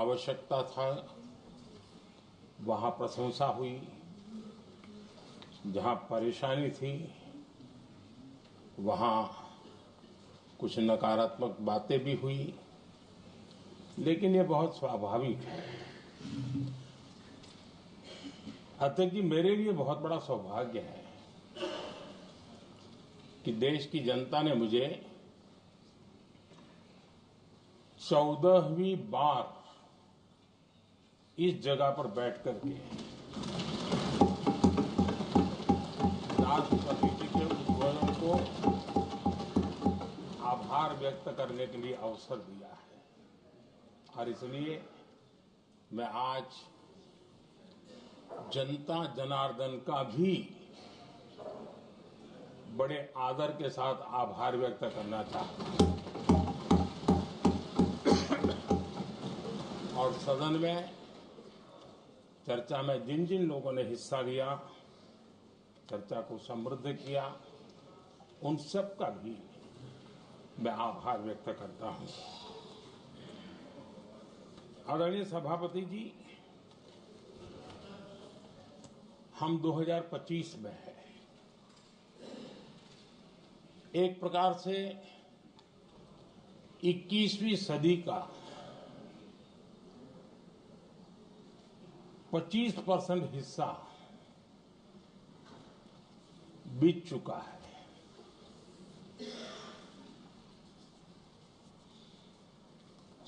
आवश्यकता था वहाँ प्रशंसा हुई, जहाँ परेशानी थी वहाँ कुछ नकारात्मक बातें भी हुई, लेकिन ये बहुत स्वाभाविक है। अध्यक्ष जी, मेरे लिए बहुत बड़ा सौभाग्य है कि देश की जनता ने मुझे 14वीं बार इस जगह पर बैठ करके राष्ट्रपति जी के उद्बोधन को आभार व्यक्त करने के लिए अवसर दिया है, और इसलिए मैं आज जनता जनार्दन का भी बड़े आदर के साथ आभार व्यक्त करना चाहता हूं। और सदन में चर्चा में जिन जिन लोगों ने हिस्सा लिया, चर्चा को समृद्ध किया, उन सब का भी मैं आभार व्यक्त करता हूं। आदरणीय सभापति जी, हम 2025 में हैं। एक प्रकार से 21वीं सदी का 25% हिस्सा बीत चुका है।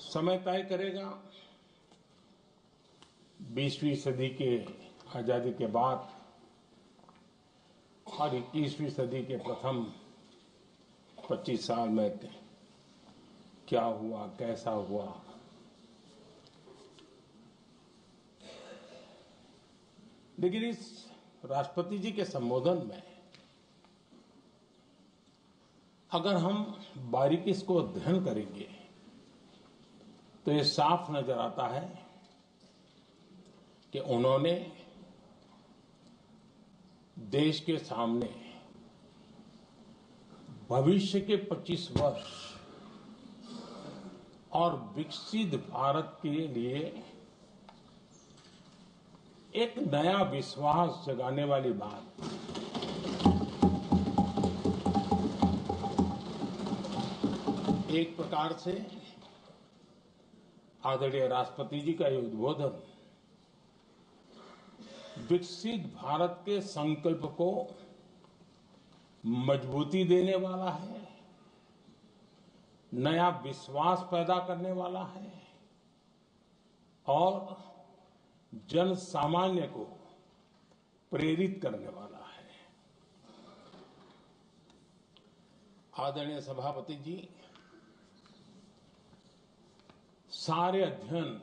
समय तय करेगा 20वीं सदी के आजादी के बाद और 21वीं सदी के प्रथम 25 साल में क्या हुआ, कैसा हुआ। लेकिन इस राष्ट्रपति जी के संबोधन में अगर हम बारीकी से अध्ययन करेंगे तो ये साफ नजर आता है कि उन्होंने देश के सामने भविष्य के 25 वर्ष और विकसित भारत के लिए एक नया विश्वास जगाने वाली बात, एक प्रकार से आदरणीय राष्ट्रपति जी का ये उद्बोधन विकसित भारत के संकल्प को मजबूती देने वाला है, नया विश्वास पैदा करने वाला है और जन सामान्य को प्रेरित करने वाला है। आदरणीय सभापति जी, सारे अध्ययन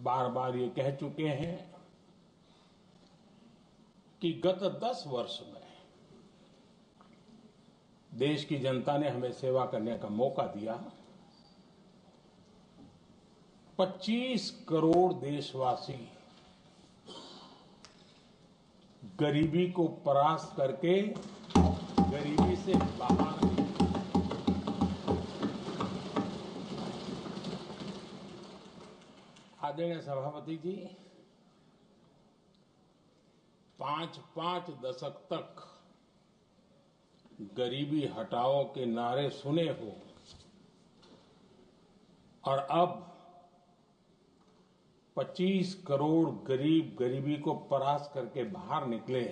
बार बार ये कह चुके हैं कि गत 10 वर्ष में देश की जनता ने हमें सेवा करने का मौका दिया। 25 करोड़ देशवासी गरीबी को परास्त करके गरीबी से बाहर निकले। आदरणीय सभापति जी, 5 दशक तक गरीबी हटाओ के नारे सुने हो और अब 25 करोड़ गरीब गरीबी को परास्त करके बाहर निकले,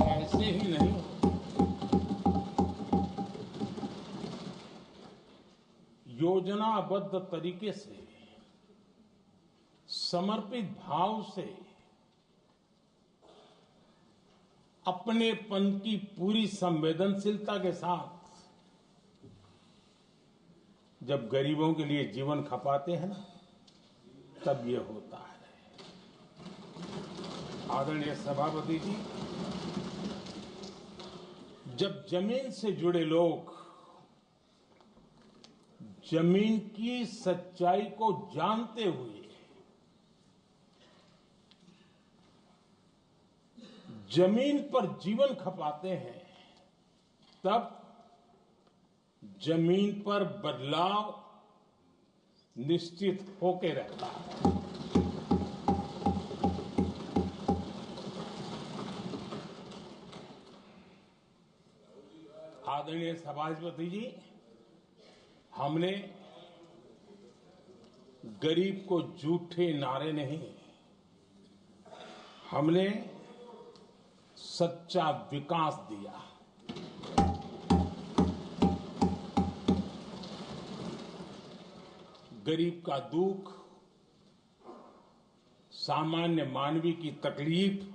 ऐसे ही नहीं, योजनाबद्ध तरीके से, समर्पित भाव से, अपनेपन की पूरी संवेदनशीलता के साथ जब गरीबों के लिए जीवन खपाते हैं ना, तब ये होता है। आदरणीय सभापति जी, जब जमीन से जुड़े लोग जमीन की सच्चाई को जानते हुए जमीन पर जीवन खपाते हैं, तब जमीन पर बदलाव निश्चित होके रहता है। आदरणीय सभापति जी, हमने गरीब को झूठे नारे नहीं, हमने सच्चा विकास दिया। गरीब का दुख, सामान्य मानवी की तकलीफ,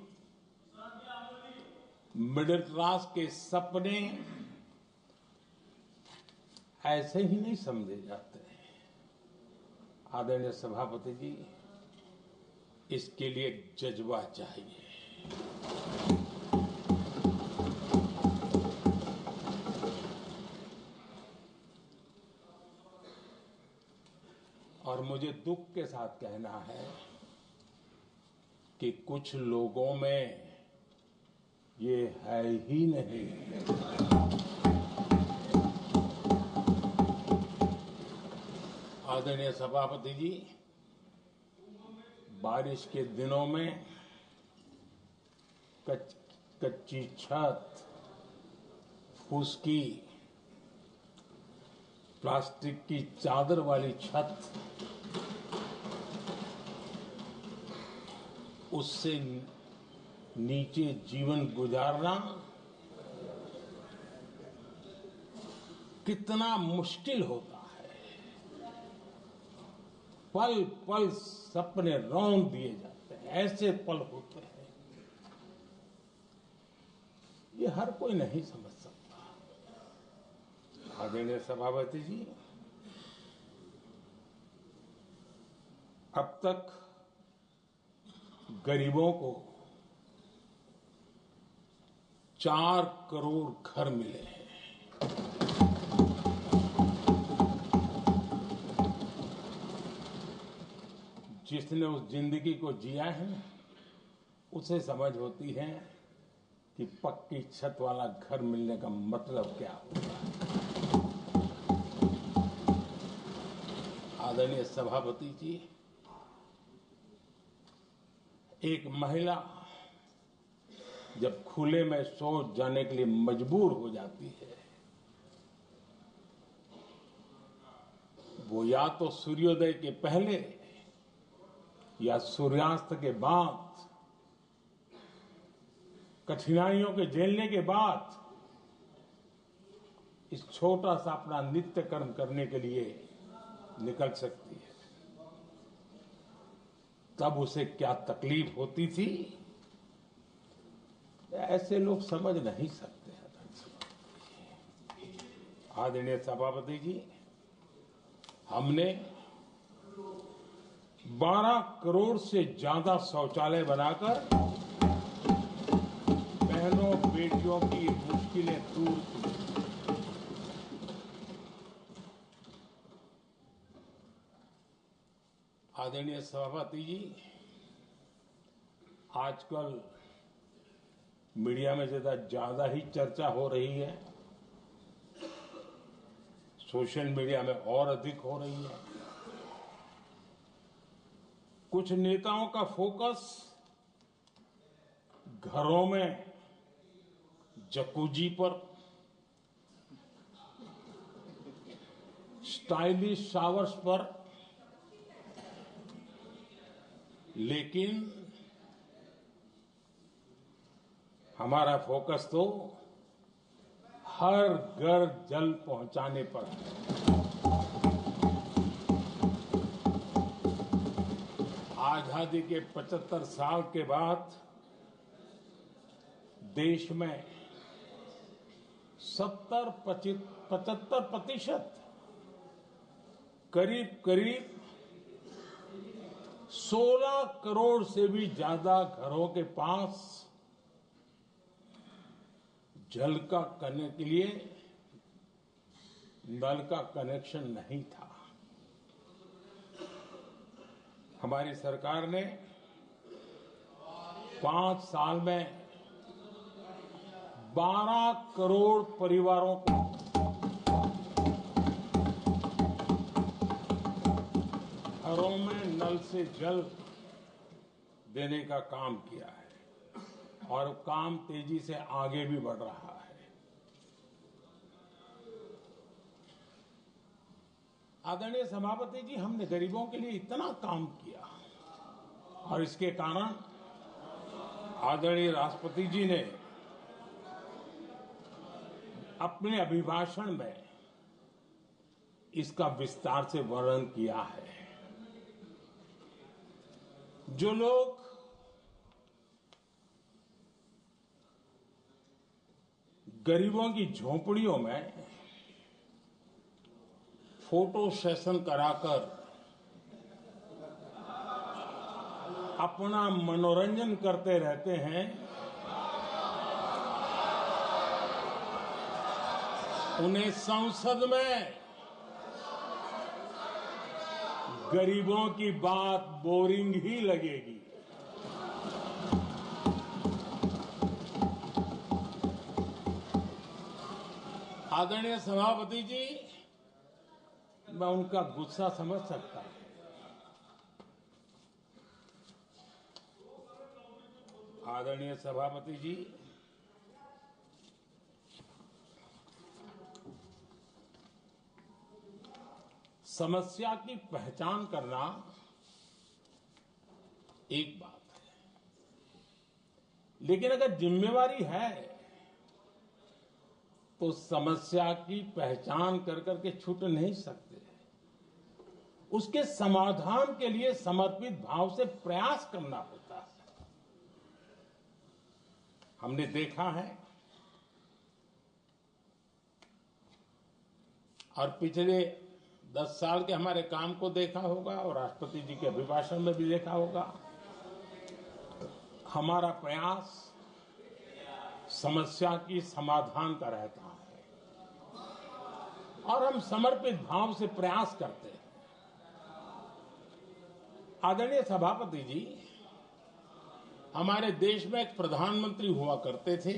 मिडिल क्लास के सपने ऐसे ही नहीं समझे जाते। आदरणीय सभापति जी, इसके लिए जज्बा चाहिए। और मुझे दुख के साथ कहना है कि कुछ लोगों में ये है ही नहीं। आदरणीय सभापति जी, बारिश के दिनों में कच्ची छत, फुसकी, प्लास्टिक की चादर वाली छत, उससे नीचे जीवन गुजारना कितना मुश्किल होता है। पल पल सपने रौंद दिए जाते हैं, ऐसे पल होते हैं, ये हर कोई नहीं समझ सकता। आदरणीय सभापति जी, अब तक गरीबों को 4 करोड़ घर मिले हैं। जिसने उस जिंदगी को जिया है, उसे समझ होती है कि पक्की छत वाला घर मिलने का मतलब क्या होता है। आदरणीय सभापति जी, एक महिला जब खुले में शौच जाने के लिए मजबूर हो जाती है, वो या तो सूर्योदय के पहले या सूर्यास्त के बाद, कठिनाइयों के झेलने के बाद इस छोटा सा अपना नित्य कर्म करने के लिए निकल सकती है। तब उसे क्या तकलीफ होती थी, ऐसे लोग समझ नहीं सकते। आदरणीय सभापति जी, हमने 12 करोड़ से ज्यादा शौचालय बनाकर बहनों बेटियों की मुश्किलें दूर की। आदरणीय सभापति जी, आजकल मीडिया में ज्यादा ही चर्चा हो रही है, सोशल मीडिया में और अधिक हो रही है। कुछ नेताओं का फोकस घरों में जकूजी पर, स्टाइलिश शावर्स पर, लेकिन हमारा फोकस तो हर घर जल पहुंचाने पर है। आजादी के 75 साल के बाद देश में 75% करीब 16 करोड़ से भी ज्यादा घरों के पास जल का करने के लिए नल का कनेक्शन नहीं था। हमारी सरकार ने 5 साल में 12 करोड़ परिवारों को घरों में नल से जल देने का काम किया है और काम तेजी से आगे भी बढ़ रहा है। आदरणीय सभापति जी, हमने गरीबों के लिए इतना काम किया और इसके कारण आदरणीय राष्ट्रपति जी ने अपने अभिभाषण में इसका विस्तार से वर्णन किया है। जो लोग गरीबों की झोपड़ियों में फोटो सेशन कराकर अपना मनोरंजन करते रहते हैं, उन्हें संसद में गरीबों की बात बोरिंग ही लगेगी। आदरणीय सभापति जी, मैं उनका गुस्सा समझ सकता हूं। आदरणीय सभापति जी, समस्या की पहचान करना एक बात है, लेकिन अगर जिम्मेवारी है तो समस्या की पहचान कर करके छूट नहीं सकते। उसके समाधान के लिए समर्पित भाव से प्रयास करना होता है। हमने देखा है और पिछले 10 साल के हमारे काम को देखा होगा और राष्ट्रपति जी के अभिभाषण में भी देखा होगा। हमारा प्रयास समस्या की समाधान का रहता है और हम समर्पित भाव से प्रयास करते हैं। आदरणीय सभापति जी, हमारे देश में एक प्रधानमंत्री हुआ करते थे।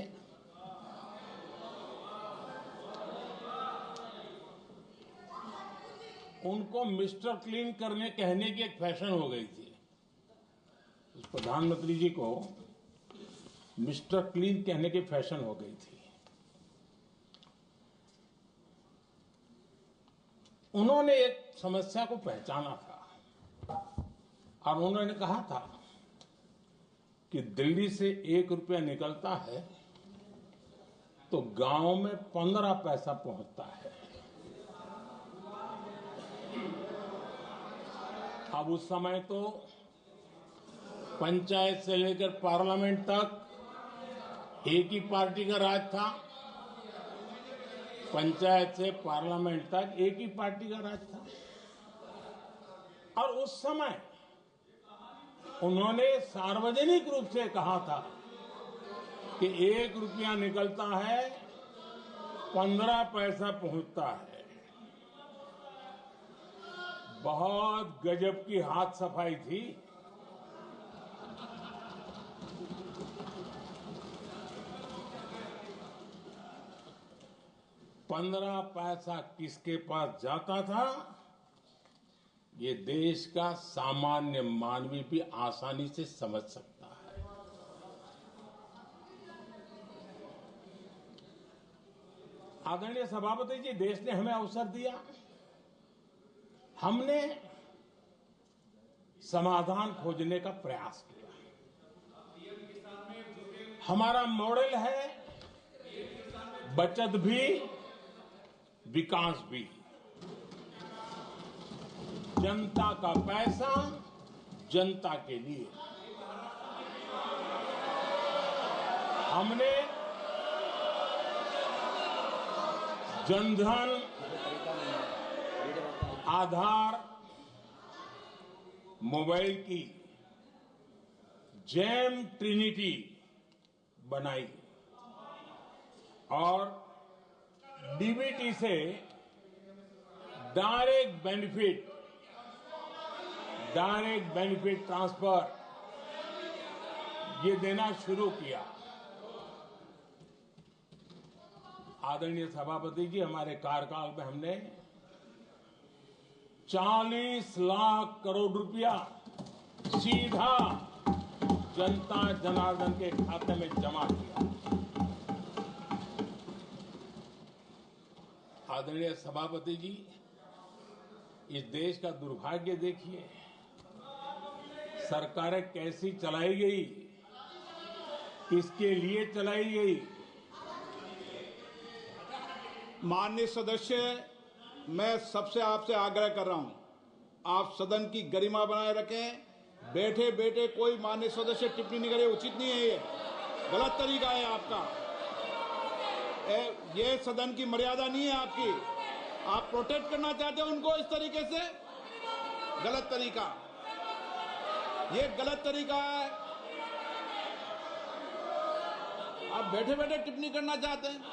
उनको मिस्टर क्लीन करने कहने की एक फैशन हो गई थी। उस प्रधानमंत्री जी को मिस्टर क्लीन कहने की फैशन हो गई थी। उन्होंने एक समस्या को पहचाना था और उन्होंने कहा था कि दिल्ली से 1 रुपया निकलता है तो गांव में 15 पैसा पहुंचता है। अब उस समय तो पंचायत से लेकर पार्लियामेंट तक एक ही पार्टी का राज था। पंचायत से पार्लियामेंट तक एक ही पार्टी का राज था और उस समय उन्होंने सार्वजनिक रूप से कहा था कि 1 रुपया निकलता है 15 पैसा पहुंचता है। बहुत गजब की हाथ सफाई थी। पंद्रह पैसा किसके पास जाता था, ये देश का सामान्य मानवी भी आसानी से समझ सकता है। आदरणीय सभापति जी, देश ने हमें अवसर दिया, हमने समाधान खोजने का प्रयास किया। हमारा मॉडल है बचत भी विकास भी। जनता का पैसा जनता के लिए। हमने जनधन, आधार, मोबाइल की जेम ट्रिनिटी बनाई और डीबीटी से डायरेक्ट बेनिफिट ट्रांसफर ये देना शुरू किया। आदरणीय सभापति जी, हमारे कार्यकाल में हमने 40 लाख करोड़ रुपया सीधा जनता जनार्दन के खाते में जमा किया। आदरणीय सभापति जी, इस देश का दुर्भाग्य देखिए, सरकारें कैसी चलाई गई, किसके लिए चलाई गई। माननीय सदस्य, मैं सबसे आपसे आग्रह कर रहा हूं, आप सदन की गरिमा बनाए रखें। बैठे बैठे कोई माननीय सदस्य टिप्पणी नहीं करे, उचित नहीं है, ये गलत तरीका है आपका। ये सदन की मर्यादा नहीं है आपकी। आप प्रोटेक्ट करना चाहते हो उनको इस तरीके से, गलत तरीका, ये गलत तरीका है। आप बैठे बैठे टिप्पणी करना चाहते हैं।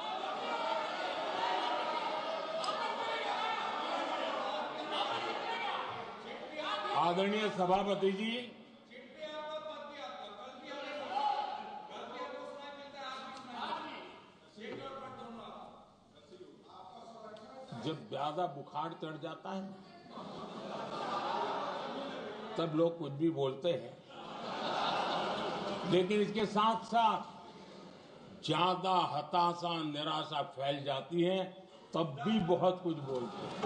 आदरणीय सभापति जी, जब ज्यादा बुखार चढ़ जाता है तब लोग कुछ भी बोलते हैं, लेकिन इसके साथ साथ ज्यादा हताशा निराशा फैल जाती है तब भी बहुत कुछ बोलते हैं।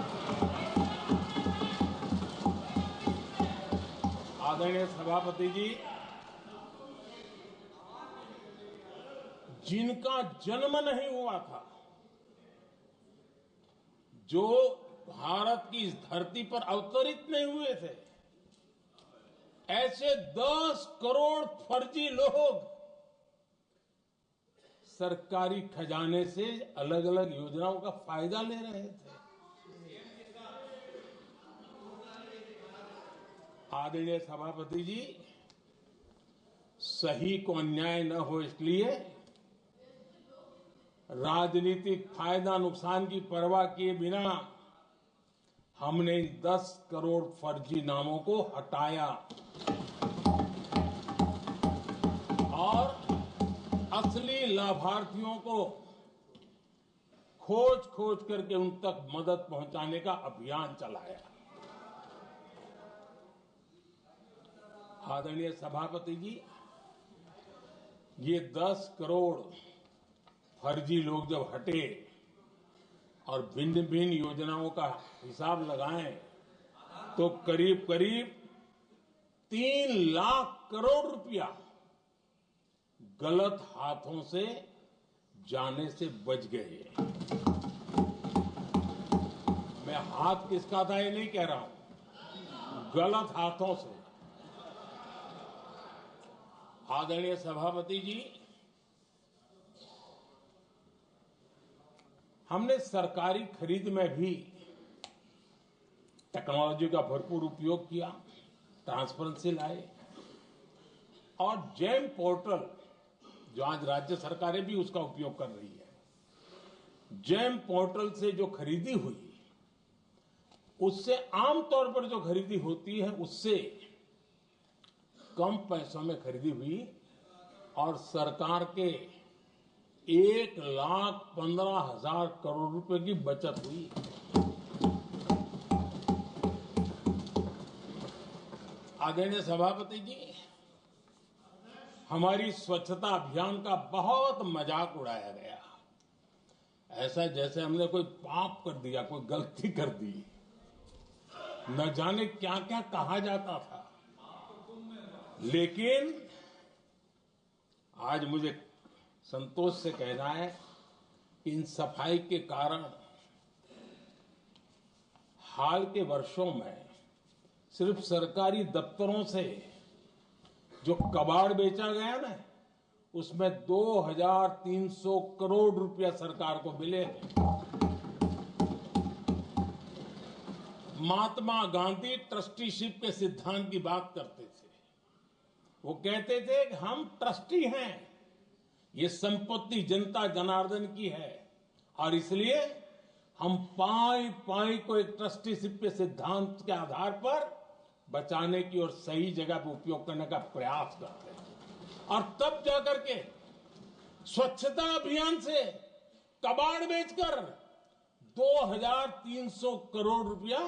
आदरणीय सभापति जी, जिनका जन्म नहीं हुआ था, जो भारत की इस धरती पर अवतरित नहीं हुए थे, ऐसे 10 करोड़ फर्जी लोग सरकारी खजाने से अलग अलग योजनाओं का फायदा ले रहे थे। आदरणीय सभापति जी, सही को अन्याय न हो इसलिए राजनीतिक फायदा नुकसान की परवाह किए बिना हमने 10 करोड़ फर्जी नामों को हटाया और असली लाभार्थियों को खोज खोज करके उन तक मदद पहुंचाने का अभियान चलाया। आदरणीय सभापति जी, ये 10 करोड़ फर्जी लोग जब हटे और भिन्न भिन्न योजनाओं का हिसाब लगाएं तो करीब करीब 3 लाख करोड़ रुपया गलत हाथों से जाने से बच गए। मैं हाथ किसका था ये नहीं कह रहा हूं, गलत हाथों से। आदरणीय सभापति जी, हमने सरकारी खरीद में भी टेक्नोलॉजी का भरपूर उपयोग किया, ट्रांसपेरेंसी लाए और जेम पोर्टल, जो आज राज्य सरकारें भी उसका उपयोग कर रही है, जेम पोर्टल से जो खरीदी हुई उससे आमतौर पर जो खरीदी होती है उससे कम पैसों में खरीदी हुई और सरकार के 1,15,000 करोड़ रुपए की बचत हुई। आदरणीय सभापति जी, हमारी स्वच्छता अभियान का बहुत मजाक उड़ाया गया, ऐसा जैसे हमने कोई पाप कर दिया, कोई गलती कर दी, न जाने क्या क्या कहा जाता था। लेकिन आज मुझे संतोष से कहना है कि इन सफाई के कारण हाल के वर्षों में सिर्फ सरकारी दफ्तरों से जो कबाड़ बेचा गया ना, उसमें 2,300 करोड़ रुपया सरकार को मिले। महात्मा गांधी ट्रस्टीशिप के सिद्धांत की बात करते थे। वो कहते थे कि हम ट्रस्टी हैं, ये संपत्ति जनता जनार्दन की है और इसलिए हम पाई पाई को एक ट्रस्टीशिप के सिद्धांत के आधार पर बचाने की और सही जगह पर उपयोग करने का प्रयास करते हैं। और तब जाकर के स्वच्छता अभियान से कबाड़ बेचकर 2,300 करोड़ रुपया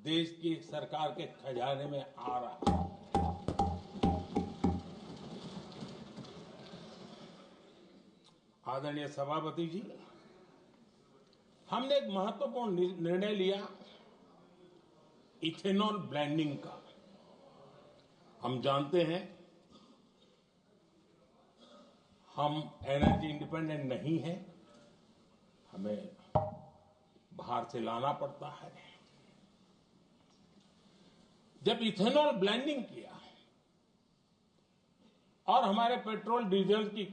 देश की सरकार के खजाने में आ रहा है। आदरणीय सभापति जी, हमने एक महत्वपूर्ण निर्णय लिया इथेनॉल ब्लेंडिंग का। हम जानते हैं हम एनर्जी इंडिपेंडेंट नहीं है, हमें बाहर से लाना पड़ता है। जब इथेनॉल ब्लेंडिंग किया और हमारे पेट्रोल डीजल की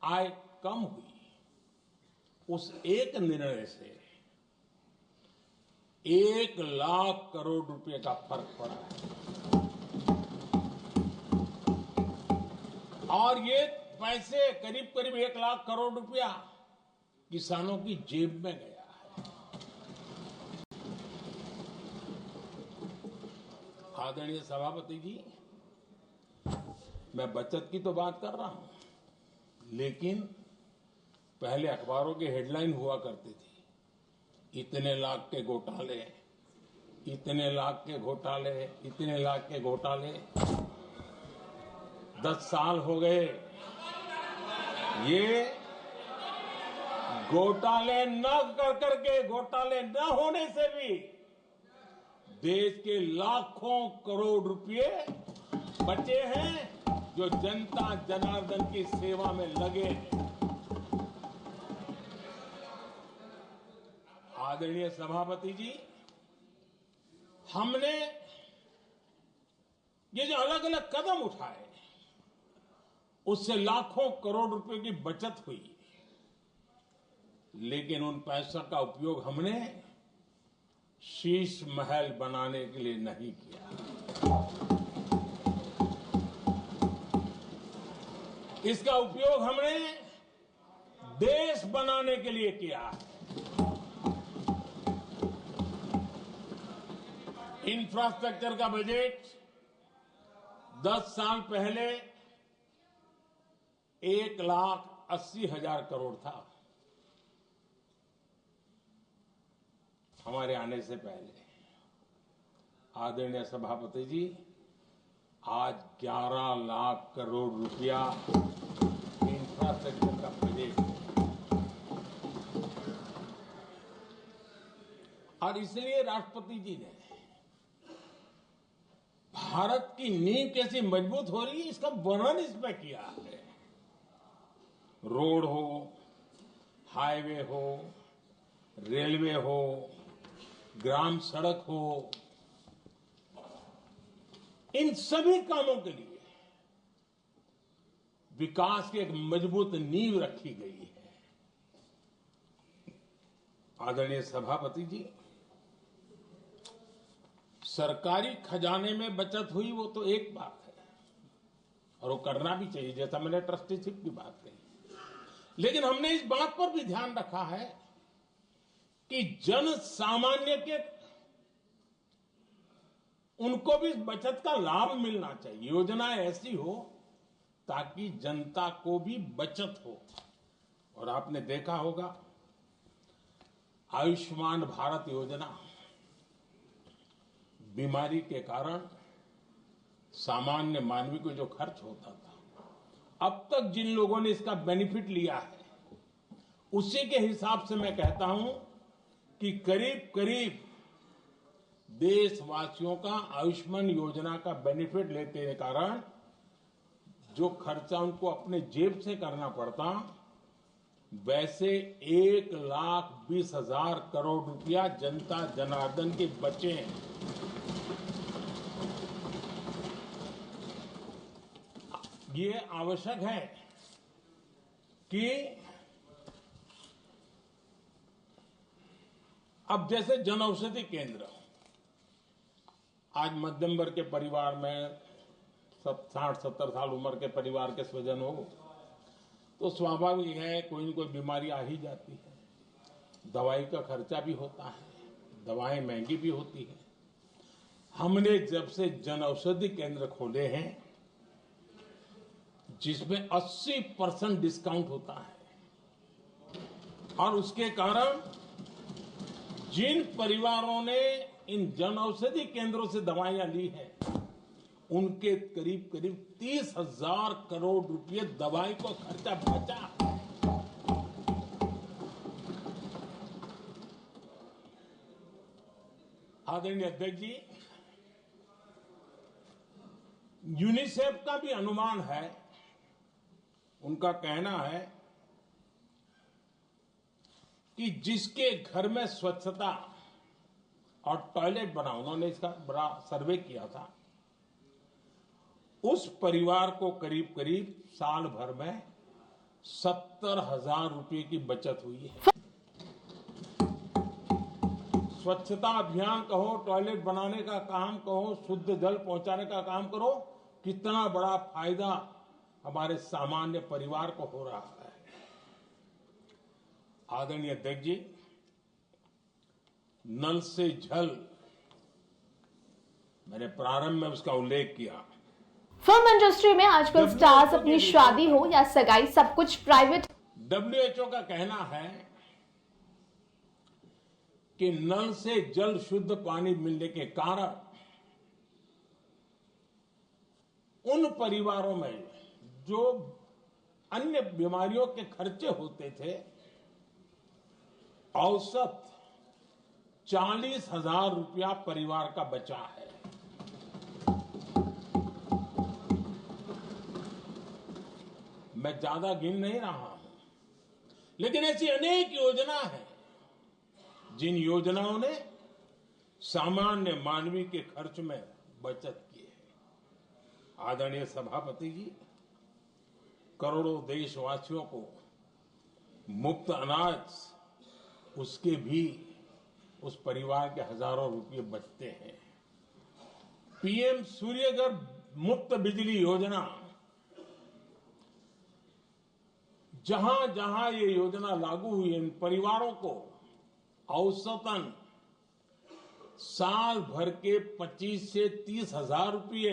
आय कम हुई, उस एक निर्णय से 1 लाख करोड़ रुपए का फर्क पड़ा है। और ये पैसे करीब करीब 1 लाख करोड़ रुपया किसानों की जेब में गया है। आदरणीय सभापति जी, मैं बचत की तो बात कर रहा हूं, लेकिन पहले अखबारों की हेडलाइन हुआ करती थी, इतने लाख के घोटाले, इतने लाख के घोटाले, इतने लाख के घोटाले। 10 साल हो गए, ये घोटाले न कर करके, घोटाले न होने से भी देश के लाखों करोड़ रुपए बचे हैं, जो जनता जनार्दन की सेवा में लगे हैं। आदरणीय सभापति जी, हमने ये जो अलग अलग कदम उठाए, उससे लाखों करोड़ रुपए की बचत हुई, लेकिन उन पैसों का उपयोग हमने शीश महल बनाने के लिए नहीं किया। इसका उपयोग हमने देश बनाने के लिए किया है। इंफ्रास्ट्रक्चर का बजट 10 साल पहले 1,80,000 करोड़ था, हमारे आने से पहले। आदरणीय सभापति जी, आज 11 लाख करोड़ रुपया इंफ्रास्ट्रक्चर का बजट है। और इसलिए राष्ट्रपति जी ने भारत की नींव कैसी मजबूत हो रही है, इसका वर्णन इसमें किया है। रोड हो, हाईवे हो, रेलवे हो, ग्राम सड़क हो, इन सभी कामों के लिए विकास की एक मजबूत नींव रखी गई है। आदरणीय सभापति जी, सरकारी खजाने में बचत हुई वो तो एक बात है, और वो करना भी चाहिए, जैसा मैंने ट्रस्टीशिप की बात कही। लेकिन हमने इस बात पर भी ध्यान रखा है कि जन सामान्य के उनको भी बचत का लाभ मिलना चाहिए। योजना ऐसी हो ताकि जनता को भी बचत हो। और आपने देखा होगा, आयुष्मान भारत योजना बीमारी के कारण सामान्य मानवी को जो खर्च होता था, अब तक जिन लोगों ने इसका बेनिफिट लिया है, उसी के हिसाब से मैं कहता हूं कि करीब करीब देशवासियों का आयुष्मान योजना का बेनिफिट लेते के कारण जो खर्चा उनको अपने जेब से करना पड़ता, वैसे 1,20,000 करोड़ रुपया जनता जनार्दन के बचे हैं। ये आवश्यक है कि अब जैसे जन औषधि केंद्र, आज मध्यम वर्ग के परिवार में 60-70 साल उम्र के परिवार के स्वजन हो तो स्वाभाविक है कोई न कोई बीमारी आ ही जाती है। दवाई का खर्चा भी होता है, दवाएं महंगी भी होती है। हमने जब से जन औषधि केंद्र खोले हैं, जिसमें 80% डिस्काउंट होता है, और उसके कारण जिन परिवारों ने इन जन औषधि केंद्रों से दवाइयां ली हैं, उनके करीब करीब 30,000 करोड़ रुपए दवाई को खर्चा बचा। आदरणीय अध्यक्ष जी, यूनिसेफ का भी अनुमान है, उनका कहना है कि जिसके घर में स्वच्छता और टॉयलेट बना, उन्होंने इसका बड़ा सर्वे किया था, उस परिवार को करीब करीब साल भर में 70,000 रुपए की बचत हुई है। स्वच्छता अभियान कहो, टॉयलेट बनाने का काम कहो, शुद्ध जल पहुंचाने का काम करो, कितना बड़ा फायदा हमारे सामान्य परिवार को हो रहा है। आदरणीय अध्यक्ष जी, नल से जल, मैंने प्रारंभ में उसका उल्लेख किया। फिल्म इंडस्ट्री में आजकल स्टार्स अपनी शादी हो या सगाई सब कुछ प्राइवेट। WHO का कहना है कि नल से जल शुद्ध पानी मिलने के कारण उन परिवारों में जो अन्य बीमारियों के खर्चे होते थे, औसत 40,000 रुपया परिवार का बचा है। मैं ज्यादा गिन नहीं रहा हूं, लेकिन ऐसी अनेक योजना है जिन योजनाओं ने सामान्य मानवीय के खर्च में बचत की है। आदरणीय सभापति जी, करोड़ों देशवासियों को मुफ्त अनाज, उसके भी उस परिवार के हजारों रुपये बचते हैं। PM सूर्यघर मुफ्त बिजली योजना, जहां जहां ये योजना लागू हुई, इन परिवारों को औसतन साल भर के 25 से 30,000 रुपये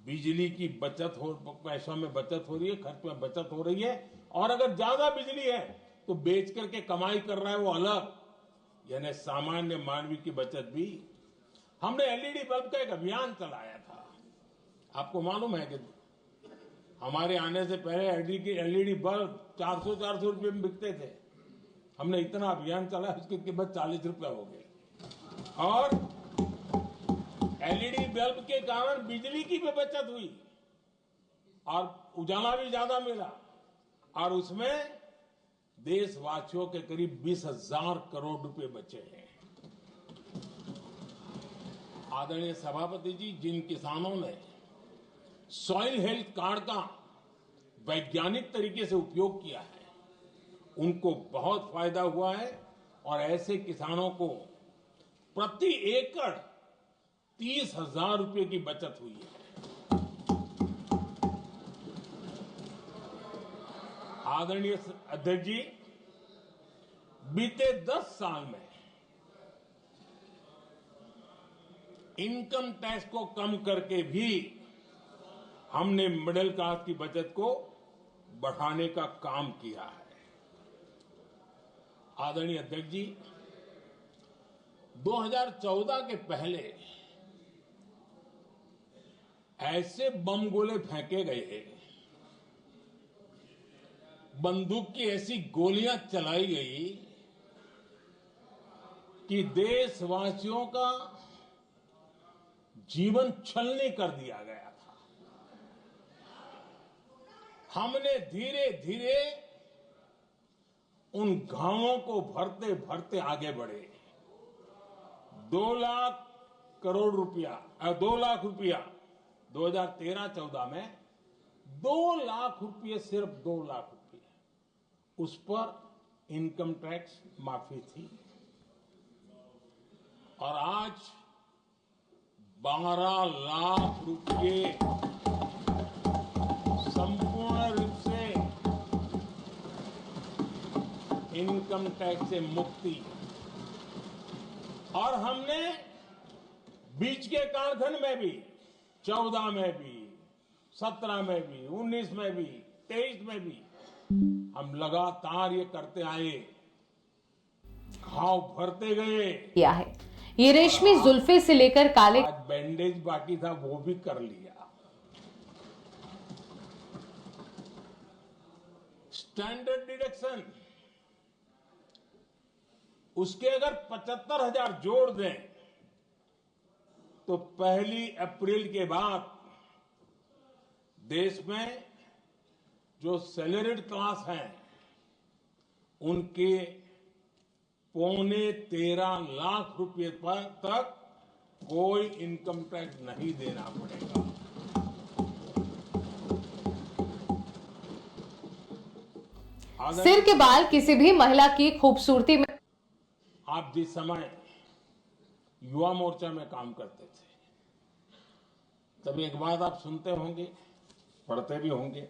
बिजली की बचत हो, पैसों में बचत हो रही है, खर्च में बचत हो रही है। और अगर ज्यादा बिजली है तो बेच करके कमाई कर रहा है वो अलग, यानी सामान्य मानवीय की बचत भी। हमने LED बल्ब का एक अभियान चलाया था। आपको मालूम है कि हमारे आने से पहले LED बल्ब 400 रुपये में बिकते थे। हमने इतना अभियान चलाया, उसकी कीमत 40 रुपया हो गई। और LED बल्ब के कारण बिजली की भी बचत हुई और उजाला भी ज्यादा मिला, और उसमें देशवासियों के करीब 20,000 करोड़ रुपए बचे हैं। आदरणीय सभापति जी, जिन किसानों ने सॉइल हेल्थ कार्ड का वैज्ञानिक तरीके से उपयोग किया है, उनको बहुत फायदा हुआ है, और ऐसे किसानों को प्रति एकड़ 30,000 रुपए की बचत हुई है। आदरणीय अध्यक्ष जी, बीते 10 साल में इनकम टैक्स को कम करके भी हमने मिडिल क्लास की बचत को बढ़ाने का काम किया है। आदरणीय अध्यक्ष जी, 2014 के पहले ऐसे बम गोले फेंके गए, बंदूक की ऐसी गोलियां चलाई गई कि देशवासियों का जीवन छलनी कर दिया गया था। हमने धीरे धीरे उन घावों को भरते भरते आगे बढ़े। 2 लाख करोड़ रुपया, 2 लाख रुपया 2013-14 में 2 लाख रुपये, सिर्फ 2 लाख रुपये उस पर इनकम टैक्स माफी थी। और आज 12 लाख रुपये संपूर्ण रूप से इनकम टैक्स से मुक्ति। और हमने बीच के कालखंड में भी, 14 में भी, 17 में भी, 19 में भी, 23 में भी हम लगातार ये करते आए, घाव भरते गए। किया है। ये रेशमी जुल्फे से लेकर काले आज बैंडेज बाकी था वो भी कर लिया। स्टैंडर्ड डिडक्शन उसके अगर 75,000 जोड़ दें तो 1 अप्रैल के बाद देश में जो सैलरीड क्लास हैं उनके 13.25 लाख रुपए पर तक कोई इनकम टैक्स नहीं देना पड़ेगा। सिर के बाल किसी भी महिला की खूबसूरती में आप जिस समय युवा मोर्चा में काम करते थे तब एक बात आप सुनते होंगे, पढ़ते भी होंगे।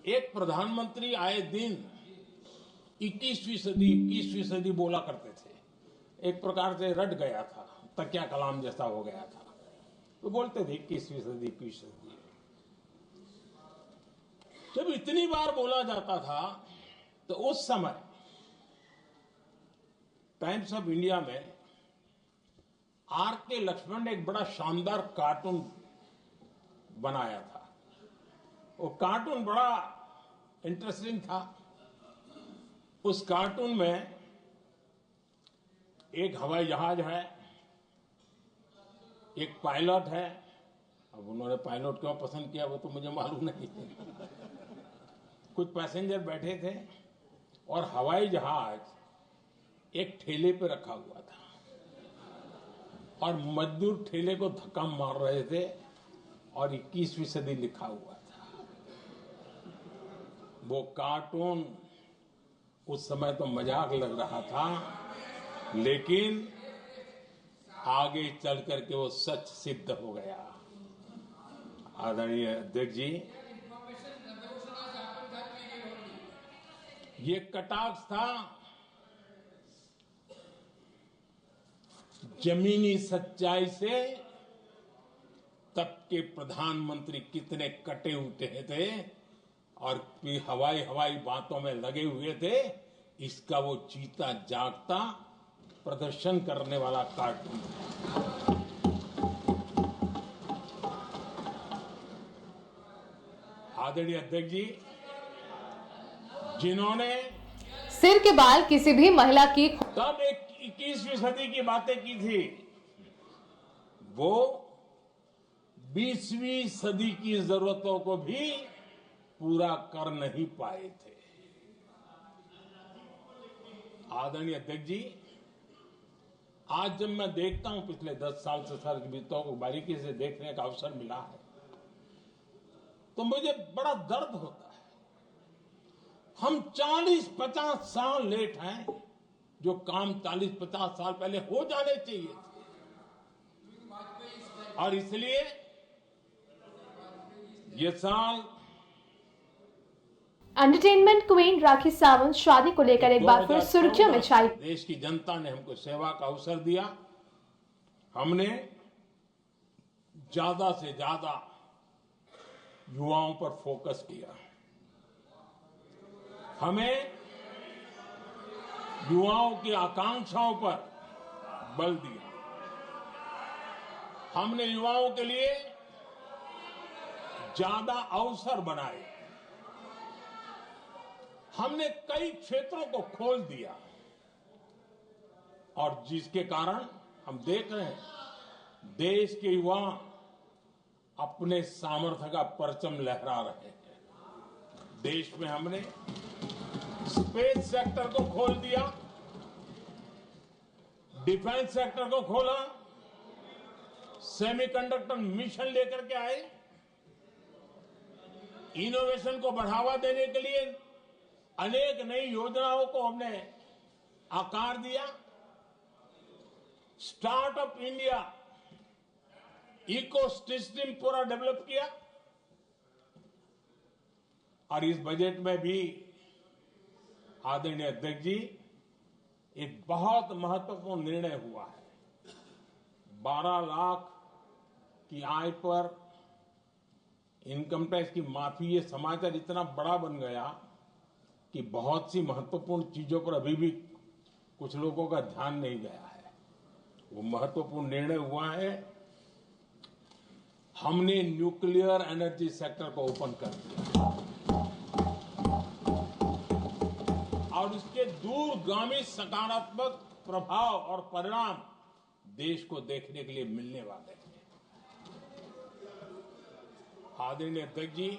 एक प्रधानमंत्री आए दिन 21वीं सदी बोला करते थे। एक प्रकार से रट गया था, तकिया कलाम जैसा हो गया था, तो बोलते थे 21वीं सदी। जब इतनी बार बोला जाता था तो उस समय टाइम्स ऑफ इंडिया में R.K. लक्ष्मण ने एक बड़ा शानदार कार्टून बनाया था। वो कार्टून बड़ा इंटरेस्टिंग था। उस कार्टून में एक हवाई जहाज है, एक पायलट है। अब उन्होंने पायलट क्यों पसंद किया वो तो मुझे मालूम नहीं। कुछ पैसेंजर बैठे थे और हवाई जहाज एक ठेले पे रखा हुआ था और मजदूर ठेले को धक्का मार रहे थे और 21वीं सदी लिखा हुआ था। वो कार्टून उस समय तो मजाक लग रहा था, लेकिन आगे चल करके वो सच सिद्ध हो गया। आदरणीय अध्यक्ष जी, ये कटाक्ष था जमीनी सच्चाई से। तब के प्रधानमंत्री कितने कटे उठे थे और फिर हवाई बातों में लगे हुए थे, इसका वो जीता जागता प्रदर्शन करने वाला कार्टून था। आदरणीय अध्यक्ष जी, जिन्होंने सिर के बाल किसी भी महिला की तब 21वीं सदी की बातें की थी, वो 20वीं सदी की जरूरतों को भी पूरा कर नहीं पाए थे। आदरणीय अध्यक्ष जी, आज जब मैं देखता हूं, पिछले 10 साल से सर बीतों को बारीकी से देखने का अवसर मिला है, तो मुझे बड़ा दर्द होता है। हम 40-50 साल लेट हैं, जो काम 40-50 साल पहले हो जाने चाहिए थे। और इसलिए ये साल एंटरटेनमेंट क्वीन राखी सावंत शादी को लेकर एक बार फिर सुर्खियों में छाई। देश की जनता ने हमको सेवा का अवसर दिया। हमने ज्यादा से ज्यादा युवाओं पर फोकस किया। हमें युवाओं की आकांक्षाओं पर बल दिया। हमने युवाओं के लिए ज्यादा अवसर बनाए। हमने कई क्षेत्रों को खोल दिया और जिसके कारण हम देख रहे हैं देश के युवा अपने सामर्थ्य का परचम लहरा रहे हैं। देश में हमने स्पेस सेक्टर को खोल दिया, डिफेंस सेक्टर को खोला, सेमीकंडक्टर मिशन लेकर के आए, इनोवेशन को बढ़ावा देने के लिए अनेक नई योजनाओं को हमने आकार दिया। स्टार्टअप इंडिया इकोसिस्टम पूरा डेवलप किया और इस बजट में भी आदरणीय अध्यक्ष जी एक बहुत महत्वपूर्ण निर्णय हुआ है। 12 लाख की आय पर इनकम टैक्स की माफी। ये समाचार इतना बड़ा बन गया कि बहुत सी महत्वपूर्ण चीजों पर अभी भी कुछ लोगों का ध्यान नहीं गया है। वो महत्वपूर्ण निर्णय हुआ है, हमने न्यूक्लियर एनर्जी सेक्टर को ओपन कर दिया और इसके दूरगामी सकारात्मक प्रभाव और परिणाम देश को देखने के लिए मिलने वाले हैं। आदरणीय अध्यक्ष जी,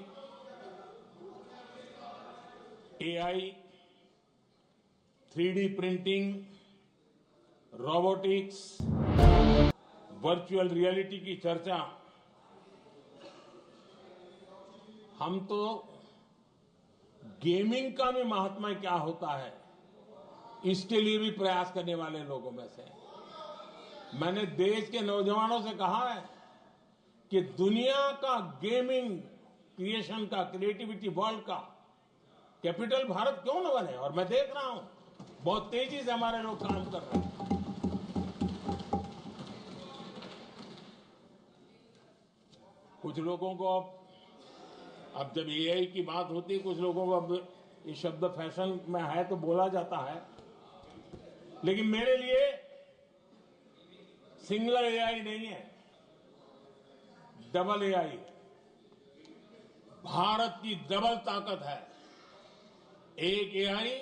AI, 3D printing, robotics, virtual reality की चर्चा हम तो गेमिंग का भी महात्मा क्या होता है इसके लिए भी प्रयास करने वाले लोगों में से। मैंने देश के नौजवानों से कहा है कि दुनिया का गेमिंग क्रिएशन का, क्रिएटिविटी वर्ल्ड का कैपिटल भारत क्यों न बने। और मैं देख रहा हूं बहुत तेजी से हमारे लोग काम कर रहे हैं। कुछ लोगों को अब जब एआई की बात होती है, कुछ लोगों को अब ये शब्द फैशन में है तो बोला जाता है, लेकिन मेरे लिए सिंगल एआई नहीं है, डबल एआई है। भारत की डबल ताकत है। एक एआई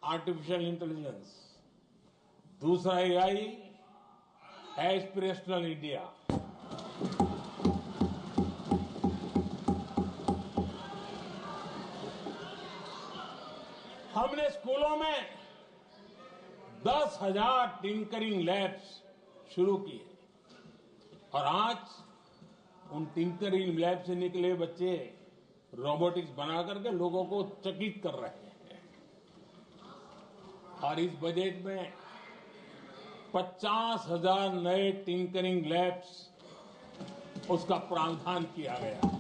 आर्टिफिशियल इंटेलिजेंस, दूसरा एआई एस्पिरेशनल इंडिया। हमने स्कूलों में 10,000 टिंकरिंग लैब्स शुरू किए और आज उन टिंकरिंग लैब से निकले बच्चे रोबोटिक्स बना करके लोगों को चकित कर रहे हैं। और इस बजट में 50,000 नए टिंकरिंग लैब्स उसका प्रावधान किया गया।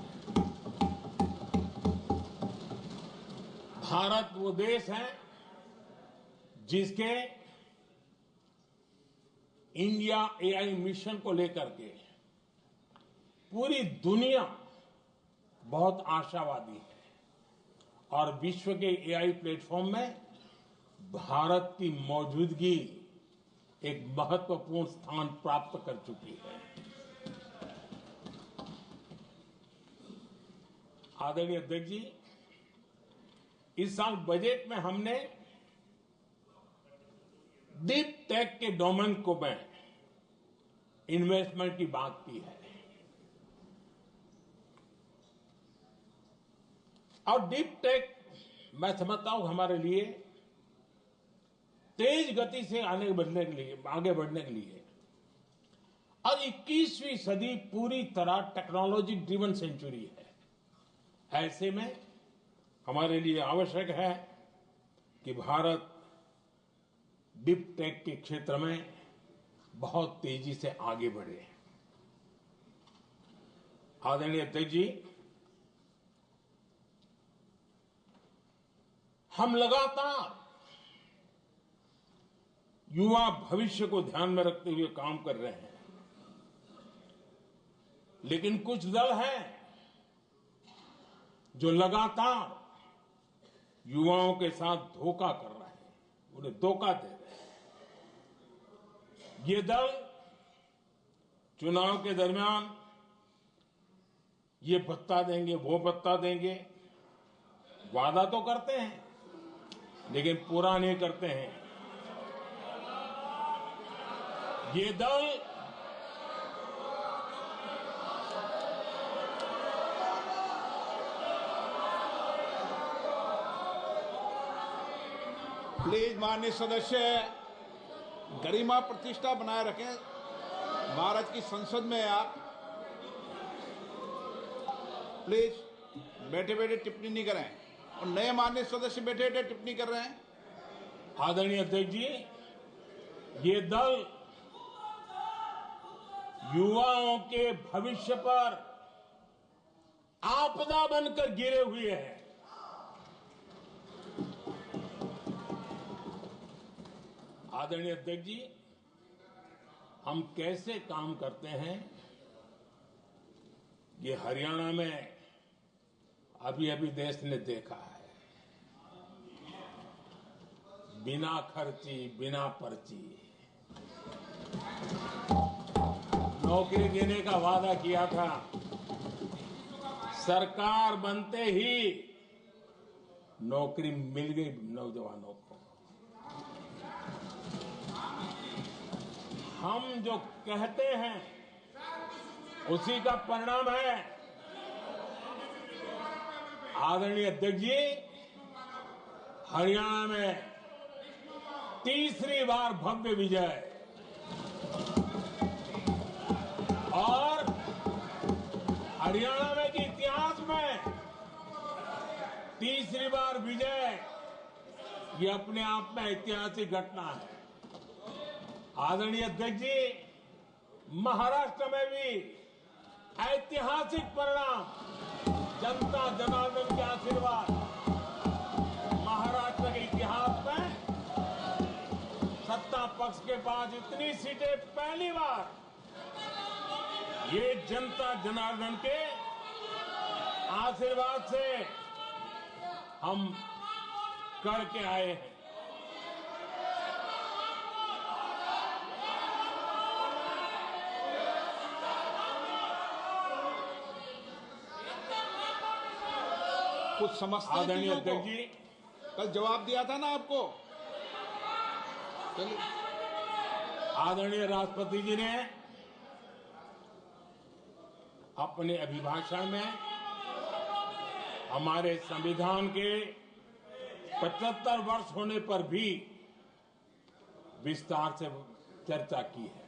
भारत वो देश है जिसके इंडिया एआई मिशन को लेकर के पूरी दुनिया बहुत आशावादी है और विश्व के एआई प्लेटफॉर्म में भारत की मौजूदगी एक महत्वपूर्ण स्थान प्राप्त कर चुकी है। आदरणीय अध्यक्ष जी, इस साल बजट में हमने डीप टेक के डोमेन को में इन्वेस्टमेंट की बात की है और डीप टेक मैं समझता हूं हमारे लिए तेज गति से आगे बढ़ने के लिए और 21वीं सदी पूरी तरह टेक्नोलॉजी ड्रिवन सेंचुरी है। ऐसे में हमारे लिए आवश्यक है कि भारत डीप टेक के क्षेत्र में बहुत तेजी से आगे बढ़े। आदरणीय अध्यक्ष जी, हम लगातार युवा भविष्य को ध्यान में रखते हुए काम कर रहे हैं, लेकिन कुछ दल हैं जो लगातार युवाओं के साथ धोखा कर रहे हैं, उन्हें धोखा दे रहे हैं। ये दल चुनाव के दरमियान ये भत्ता देंगे, वो भत्ता देंगे, वादा तो करते हैं लेकिन पूरा नहीं करते हैं। ये दल प्लीज माननीय सदस्य गरिमा प्रतिष्ठा बनाए रखें। भारत की संसद में आप प्लीज बैठे बैठे टिप्पणी नहीं करें और नए माननीय सदस्य बैठे बैठे टिप्पणी कर रहे हैं। आदरणीय अध्यक्ष जी, ये दल युवाओं के भविष्य पर आपदा बनकर गिरे हुए हैं। आदरणीय अध्यक्ष जी, हम कैसे काम करते हैं ये हरियाणा में अभी अभी देश ने देखा है। बिना खर्ची बिना पर्ची नौकरी देने का वादा किया था। सरकार बनते ही नौकरी मिल गई नौजवानों को। हम जो कहते हैं उसी का परिणाम है। आदरणीय अध्यक्ष जी, हरियाणा में तीसरी बार भव्य विजय और हरियाणा में के इतिहास में तीसरी बार विजय, ये अपने आप में ऐतिहासिक घटना है। आदरणीय अध्यक्ष जी, महाराष्ट्र में भी ऐतिहासिक परिणाम, जनता जनार्दन के आशीर्वाद। महाराष्ट्र के इतिहास में सत्ता पक्ष के पास इतनी सीटें पहली बार, ये जनता जनार्दन के आशीर्वाद से हम करके आए हैं। कुछ समझते हैं आदरणीय चीजों को? अध्यक्ष जी, कल जवाब दिया था ना आपको। चलिए। आदरणीय राष्ट्रपति जी ने अपने अभिभाषण में हमारे संविधान के 75 वर्ष होने पर भी विस्तार से चर्चा की है।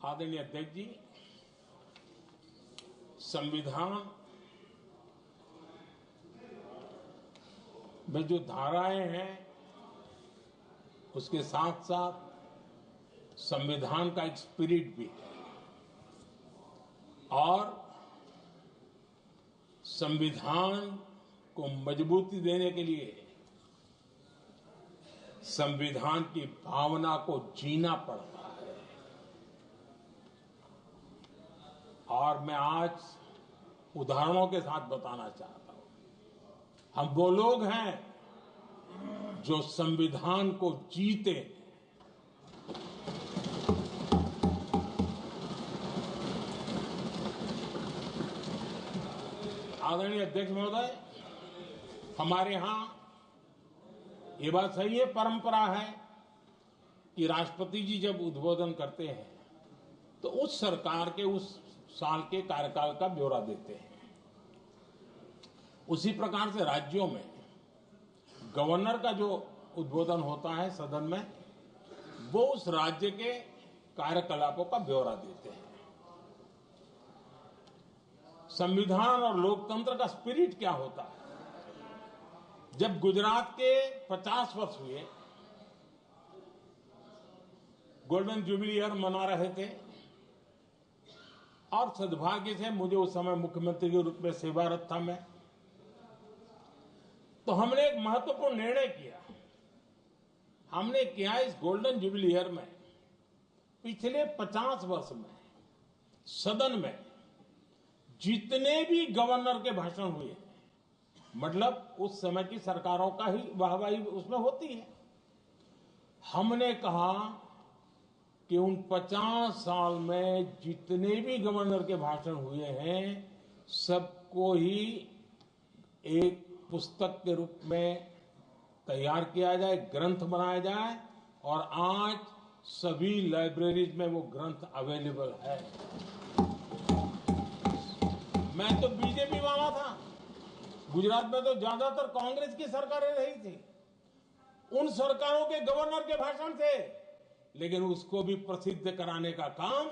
आदरणीय अध्यक्ष जी, संविधान में जो धाराएं हैं उसके साथ साथ संविधान का एक स्पिरिट भी है और संविधान को मजबूती देने के लिए संविधान की भावना को जीना पड़ता है। और मैं आज उदाहरणों के साथ बताना चाहता हूं। हम वो लोग हैं जो संविधान को जीते हैं। आदरणीय अध्यक्ष महोदय, हमारे यहां ये बात सही है, परंपरा है कि राष्ट्रपति जी जब उद्बोधन करते हैं तो उस सरकार के उस साल के कार्यकाल का ब्यौरा देते हैं। उसी प्रकार से राज्यों में गवर्नर का जो उद्बोधन होता है सदन में, वो उस राज्य के कार्यकलापों का ब्यौरा देते हैं। संविधान और लोकतंत्र का स्पिरिट क्या होता है? जब गुजरात के 50 वर्ष हुए, गोल्डन जुबली ईयर मना रहे थे और सद्भाग्य से मुझे उस समय मुख्यमंत्री के रूप में सेवारत था मैं, तो हमने एक महत्वपूर्ण निर्णय किया। हमने किया इस गोल्डन जुबली ईयर में पिछले 50 वर्ष में सदन में जितने भी गवर्नर के भाषण हुए, मतलब उस समय की सरकारों का ही वाहवाही उसमें होती है, हमने कहा कि उन 50 साल में जितने भी गवर्नर के भाषण हुए हैं सबको ही एक पुस्तक के रूप में तैयार किया जाए, ग्रंथ बनाया जाए और आज सभी लाइब्रेरीज में वो ग्रंथ अवेलेबल है। मैं तो बीजेपी वाला था, गुजरात में तो ज्यादातर कांग्रेस की सरकारें रही थी, उन सरकारों के गवर्नर के भाषण थे, लेकिन उसको भी प्रसिद्ध कराने का काम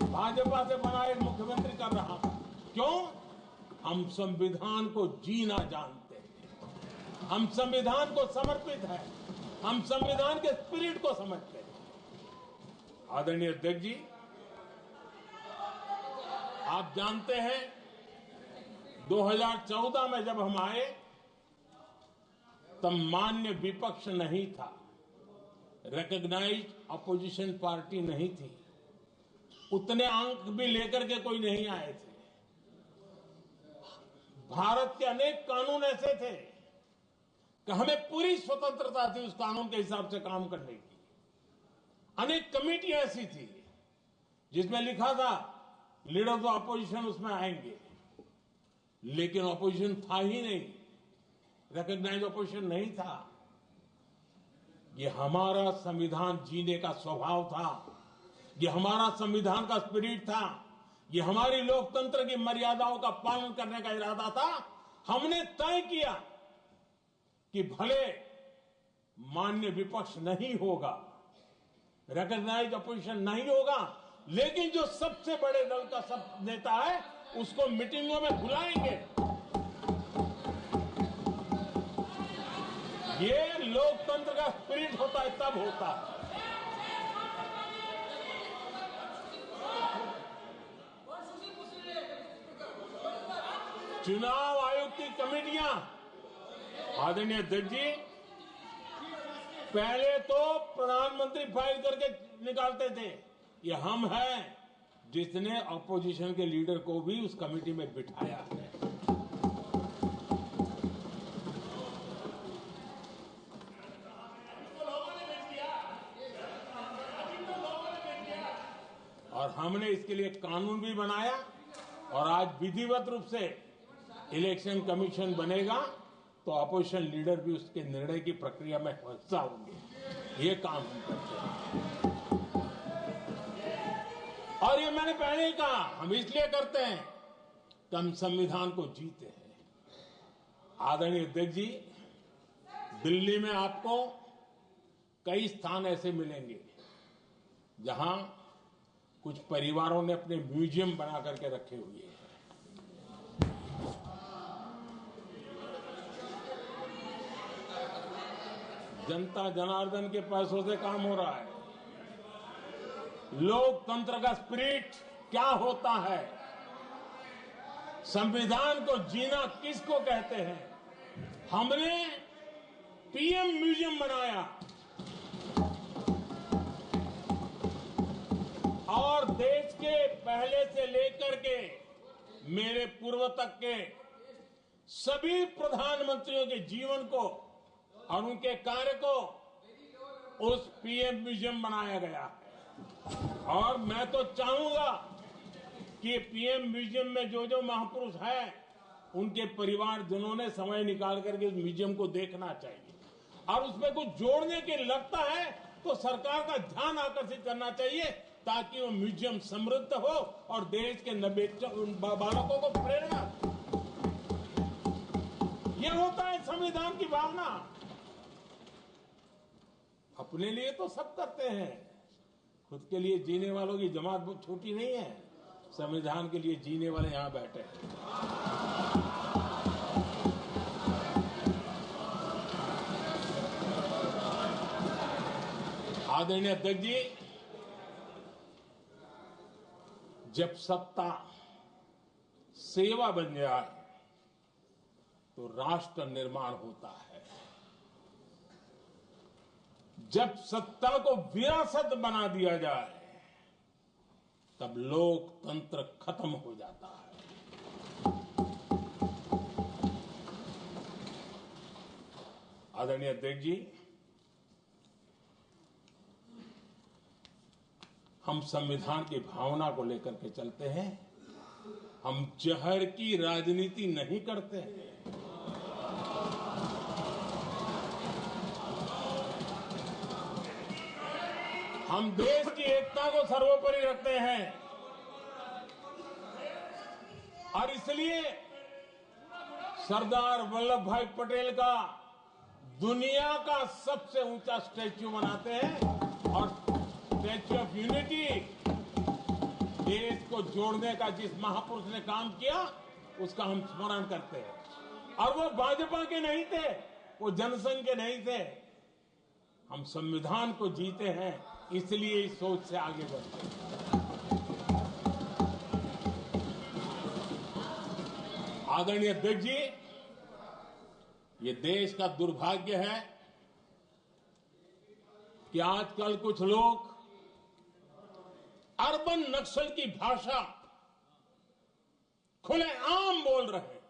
भाजपा से बना एक मुख्यमंत्री कर रहा था। क्यों? हम संविधान को जीना जानते हैं, हम संविधान को समर्पित हैं, हम संविधान के स्पिरिट को समझते हैं। आदरणीय अध्यक्ष जी, आप जानते हैं 2014 में जब हम आए तब मान्य विपक्ष नहीं था, रिकॉग्नाइज्ड अपोजिशन पार्टी नहीं थी, उतने अंक भी लेकर के कोई नहीं आए थे। भारत के अनेक कानून ऐसे थे कि हमें पूरी स्वतंत्रता थी उस कानून के हिसाब से काम करने की। अनेक कमेटियां ऐसी थी जिसमें लिखा था लीडर्स ऑफ अपोजिशन उसमें आएंगे, लेकिन अपोजिशन था ही नहीं, रिकॉग्नाइज अपोजिशन नहीं था। ये हमारा संविधान जीने का स्वभाव था, ये हमारा संविधान का स्पिरिट था, ये हमारी लोकतंत्र की मर्यादाओं का पालन करने का इरादा था। हमने तय किया कि भले मान्य विपक्ष नहीं होगा, रिकॉग्नाइज अपोजिशन नहीं होगा, लेकिन जो सबसे बड़े दल का सब नेता है उसको मीटिंगों में बुलाएंगे। ये लोकतंत्र का स्पिरिट होता है, तब होता है। चुनाव आयोग की कमेटियां, आदरणीय अध्यक्ष जी, पहले तो प्रधानमंत्री फाइल करके निकालते थे। ये हम हैं जिसने अपोजिशन के लीडर को भी उस कमेटी में बिठाया है। और हमने इसके लिए कानून भी बनाया और आज विधिवत रूप से इलेक्शन कमीशन बनेगा तो अपोजिशन लीडर भी उसके निर्णय की प्रक्रिया में हिस्सा होंगे। ये काम हम करते हैं और ये मैंने पहले ही कहा, हम इसलिए करते हैं कि हम संविधान को जीते हैं। आदरणीय अध्यक्ष जी, दिल्ली में आपको कई स्थान ऐसे मिलेंगे जहां कुछ परिवारों ने अपने म्यूजियम बना करके रखे हुए हैं। जनता जनार्दन के पैसों से काम हो रहा है। लोकतंत्र का स्पिरिट क्या होता है, संविधान को जीना किसको कहते हैं। हमने पीएम म्यूजियम बनाया और देश के पहले से लेकर के मेरे पूर्व तक के सभी प्रधानमंत्रियों के जीवन को और उनके कार्य को उस पीएम म्यूजियम बनाया गया है। और मैं तो चाहूंगा कि पीएम म्यूजियम में जो जो महापुरुष हैं उनके परिवारजनों ने समय निकाल करके उस म्यूजियम को देखना चाहिए और उसमें कुछ जोड़ने के लगता है तो सरकार का ध्यान आकर्षित करना चाहिए ताकि वो म्यूजियम समृद्ध हो और देश के बालकों को प्रेरणा। ये होता है संविधान की भावना। अपने लिए तो सब करते हैं, खुद के लिए जीने वालों की जमात बहुत छोटी नहीं है। संविधान के लिए जीने वाले यहां बैठे हैं। आदरणीय अध्यक्ष जी, जब सत्ता सेवा बन जाए तो राष्ट्र निर्माण होता है। जब सत्ता को विरासत बना दिया जाए तब लोकतंत्र खत्म हो जाता है। आदरणीय अध्यक्ष जी, हम संविधान की भावना को लेकर के चलते हैं। हम जहर की राजनीति नहीं करते हैं। हम देश की एकता को सर्वोपरि रखते हैं और इसलिए सरदार वल्लभ भाई पटेल का दुनिया का सबसे ऊंचा स्टैच्यू बनाते हैं और स्टैच्यू ऑफ यूनिटी देश को जोड़ने का जिस महापुरुष ने काम किया उसका हम स्मरण करते हैं। और वो भाजपा के नहीं थे, वो जनसंघ के नहीं थे। हम संविधान को जीते हैं, इसलिए इस सोच से आगे बढ़ते हैं। आदरणीय अध्यक्ष जी, ये देश का दुर्भाग्य है कि आजकल कुछ लोग अर्बन नक्सल की भाषा खुलेआम बोल रहे हैं।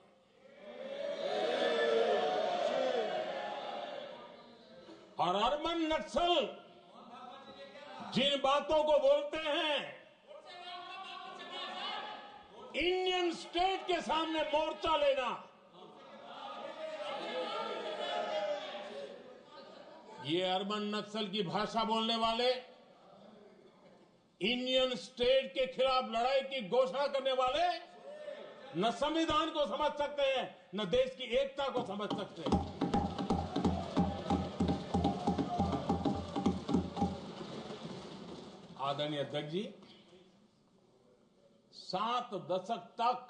और अर्बन नक्सल जिन बातों को बोलते हैं, इंडियन स्टेट के सामने मोर्चा लेना, ये अर्बन नक्सल की भाषा बोलने वाले, इंडियन स्टेट के खिलाफ लड़ाई की घोषणा करने वाले न संविधान को समझ सकते हैं, न देश की एकता को समझ सकते हैं। आदरणीय अध्यक्ष जी, 7 दशक तक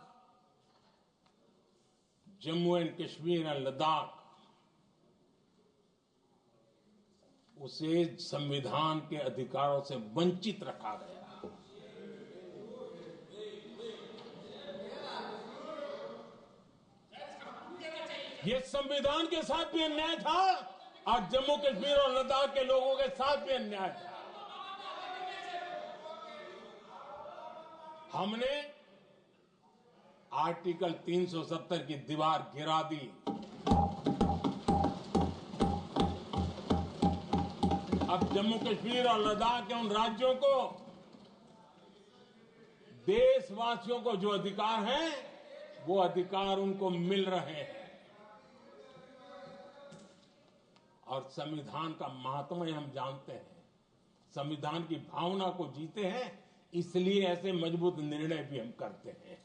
जम्मू एंड कश्मीर और लद्दाख उसे संविधान के अधिकारों से वंचित रखा गया। ये संविधान के साथ भी अन्याय था और जम्मू कश्मीर और लद्दाख के लोगों के साथ भी अन्याय था। हमने आर्टिकल 370 की दीवार गिरा दी। अब जम्मू कश्मीर और लद्दाख के उन राज्यों को, देशवासियों को जो अधिकार हैं, वो अधिकार उनको मिल रहे हैं। और संविधान का महात्म्य हम जानते हैं, संविधान की भावना को जीते हैं, इसलिए ऐसे मजबूत निर्णय भी हम करते हैं।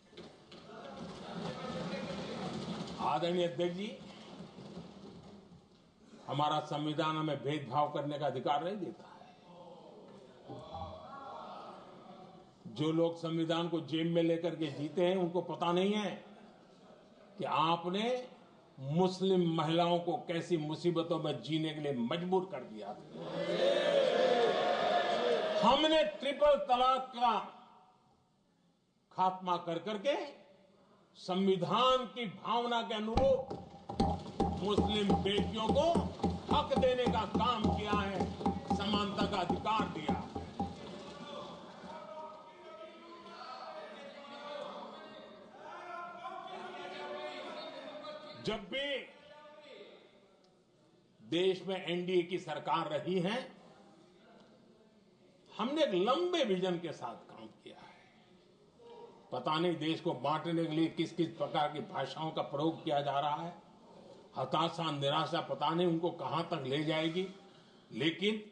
आदरणीय अध्यक्ष जी, हमारा संविधान हमें भेदभाव करने का अधिकार नहीं देता है। जो लोग संविधान को जेब में लेकर के जीते हैं, उनको पता नहीं है कि आपने मुस्लिम महिलाओं को कैसी मुसीबतों में जीने के लिए मजबूर कर दिया था। हमने ट्रिपल तलाक का खात्मा कर करके संविधान की भावना के अनुरूप मुस्लिम बेटियों को हक देने का काम किया है, समानता का अधिकार दिया है। जब भी देश में एनडीए की सरकार रही है, हमने एक लंबे विजन के साथ काम किया है। पता नहीं देश को बांटने के लिए किस किस प्रकार की भाषाओं का प्रयोग किया जा रहा है। हताशा, निराशा पता नहीं उनको कहां तक ले जाएगी, लेकिन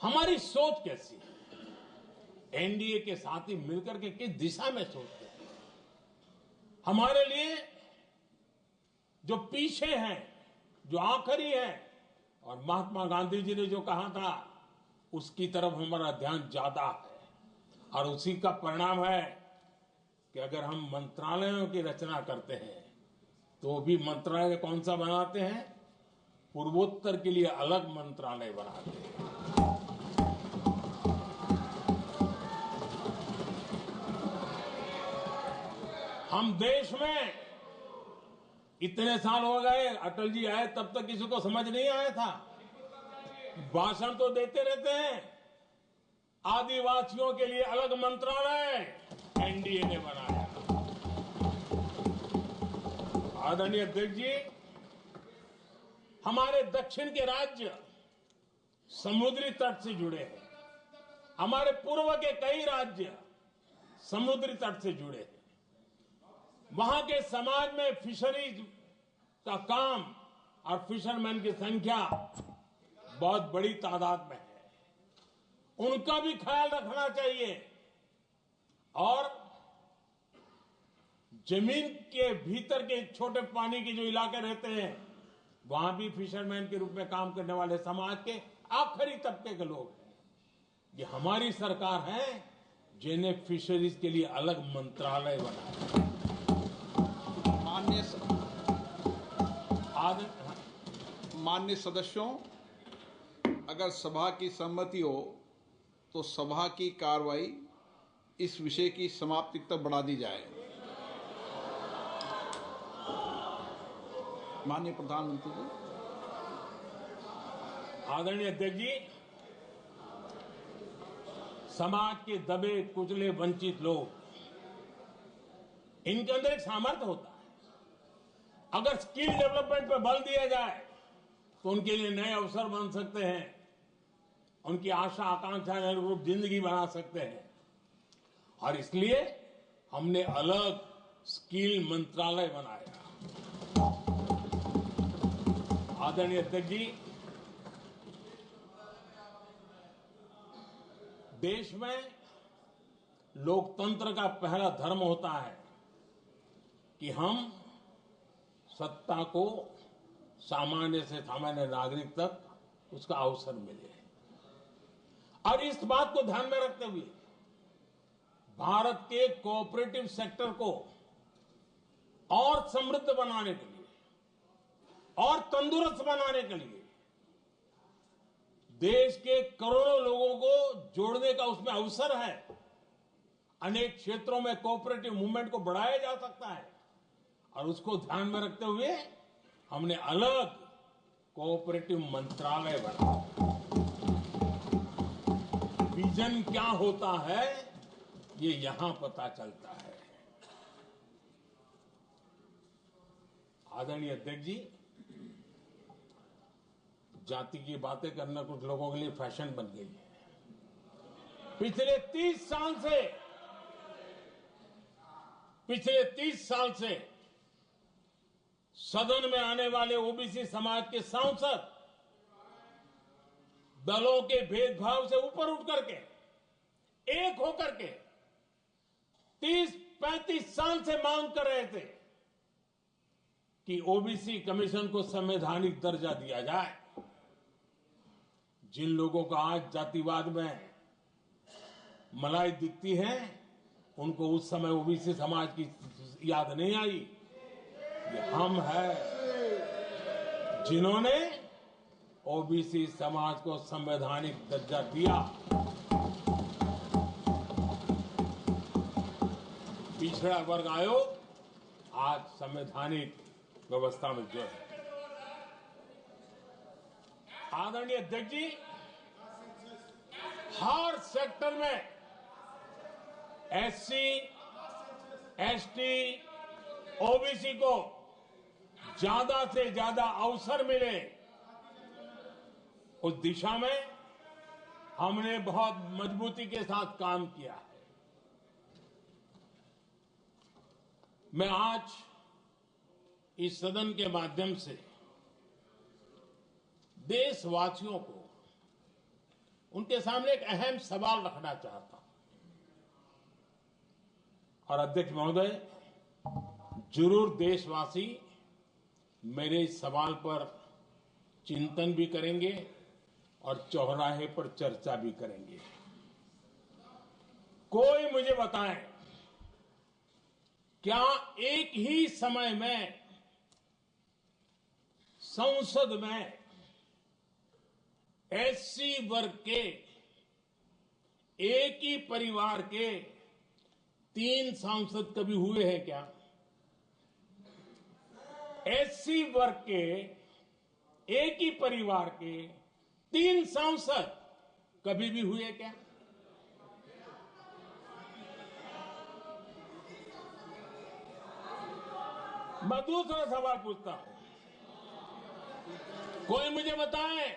हमारी सोच कैसी है, एनडीए के साथी मिलकर के किस दिशा में सोचते हैं। हमारे लिए जो पीछे है, जो आखिरी है, और महात्मा गांधी जी ने जो कहा था, उसकी तरफ हमारा ध्यान ज्यादा है। और उसी का परिणाम है कि अगर हम मंत्रालयों की रचना करते हैं, तो भी मंत्रालय कौन सा बनाते हैं? पूर्वोत्तर के लिए अलग मंत्रालय बनाते हैं। हम देश में इतने साल हो गए, अटल जी आए तब तक किसी को समझ नहीं आया था। भाषण तो देते रहते हैं, आदिवासियों के लिए अलग मंत्रालय एनडीए ने बनाया। आदरणीय अध्यक्ष जी, हमारे दक्षिण के राज्य समुद्री तट से जुड़े हैं। हमारे पूर्व के कई राज्य समुद्री तट से जुड़े हैं। वहां के समाज में फिशरीज का काम और फिशरमैन की संख्या बहुत बड़ी तादाद में है। उनका भी ख्याल रखना चाहिए। और जमीन के भीतर के छोटे पानी के जो इलाके रहते हैं, वहां भी फिशरमैन के रूप में काम करने वाले समाज के आखिरी तबके के लोग हैं। ये हमारी सरकार है जिन्हें फिशरीज के लिए अलग मंत्रालय बनाया। माननीय सदस्यों, अगर सभा की सहमति हो तो सभा की कार्रवाई इस विषय की समाप्ति तक बढ़ा दी जाए। माननीय प्रधानमंत्री जी। आदरणीय अध्यक्ष जी, समाज के दबे कुचले वंचित लोग, इनके अंदर एक सामर्थ्य होता है। अगर स्किल डेवलपमेंट पर बल दिया जाए, तो उनके लिए नए अवसर बन सकते हैं, उनकी आशा आकांक्षा के अनुरूप जिंदगी बना सकते हैं। और इसलिए हमने अलग स्किल मंत्रालय बनाया। आदरणीय अध्यक्ष जी, देश में लोकतंत्र का पहला धर्म होता है कि हम सत्ता को सामान्य से सामान्य नागरिक तक उसका अवसर मिले। और इस बात को ध्यान में रखते हुए भारत के कोऑपरेटिव सेक्टर को और समृद्ध बनाने के लिए और तंदुरुस्त बनाने के लिए देश के करोड़ों लोगों को जोड़ने का उसमें अवसर है। अनेक क्षेत्रों में कोऑपरेटिव मूवमेंट को बढ़ाया जा सकता है और उसको ध्यान में रखते हुए हमने अलग कोऑपरेटिव मंत्रालय बनाया। विजन क्या होता है ये यहां पता चलता है। आदरणीय अध्यक्ष जी, जाति की बातें करना कुछ लोगों के लिए फैशन बन गई है। पिछले 30 साल से सदन में आने वाले ओबीसी समाज के सांसद दलों के भेदभाव से ऊपर उठ करके एक होकर के 30-35 साल से मांग कर रहे थे कि ओबीसी कमीशन को संवैधानिक दर्जा दिया जाए। जिन लोगों को आज जातिवाद में मलाई दिखती है, उनको उस समय ओबीसी समाज की याद नहीं आई। ये हम हैं जिन्होंने ओबीसी समाज को संवैधानिक दर्जा दिया। पिछड़ा वर्ग आयोग आज संवैधानिक व्यवस्था में जो है। आदरणीय अध्यक्ष जी, हर सेक्टर में एससी, एसटी, ओबीसी को ज्यादा से ज्यादा अवसर मिले, उस दिशा में हमने बहुत मजबूती के साथ काम किया है। मैं आज इस सदन के माध्यम से देशवासियों को उनके सामने एक अहम सवाल रखना चाहता हूं। और अध्यक्ष महोदय, जरूर देशवासी मेरे इस सवाल पर चिंतन भी करेंगे और चौराहे पर चर्चा भी करेंगे। कोई मुझे बताए, क्या एक ही समय में संसद में एससी वर्ग के एक ही परिवार के 3 सांसद कभी हुए हैं क्या? एससी वर्ग के एक ही परिवार के 3 सांसद कभी भी हुए क्या? मैं दूसरा सवाल पूछता हूं, कोई मुझे बताए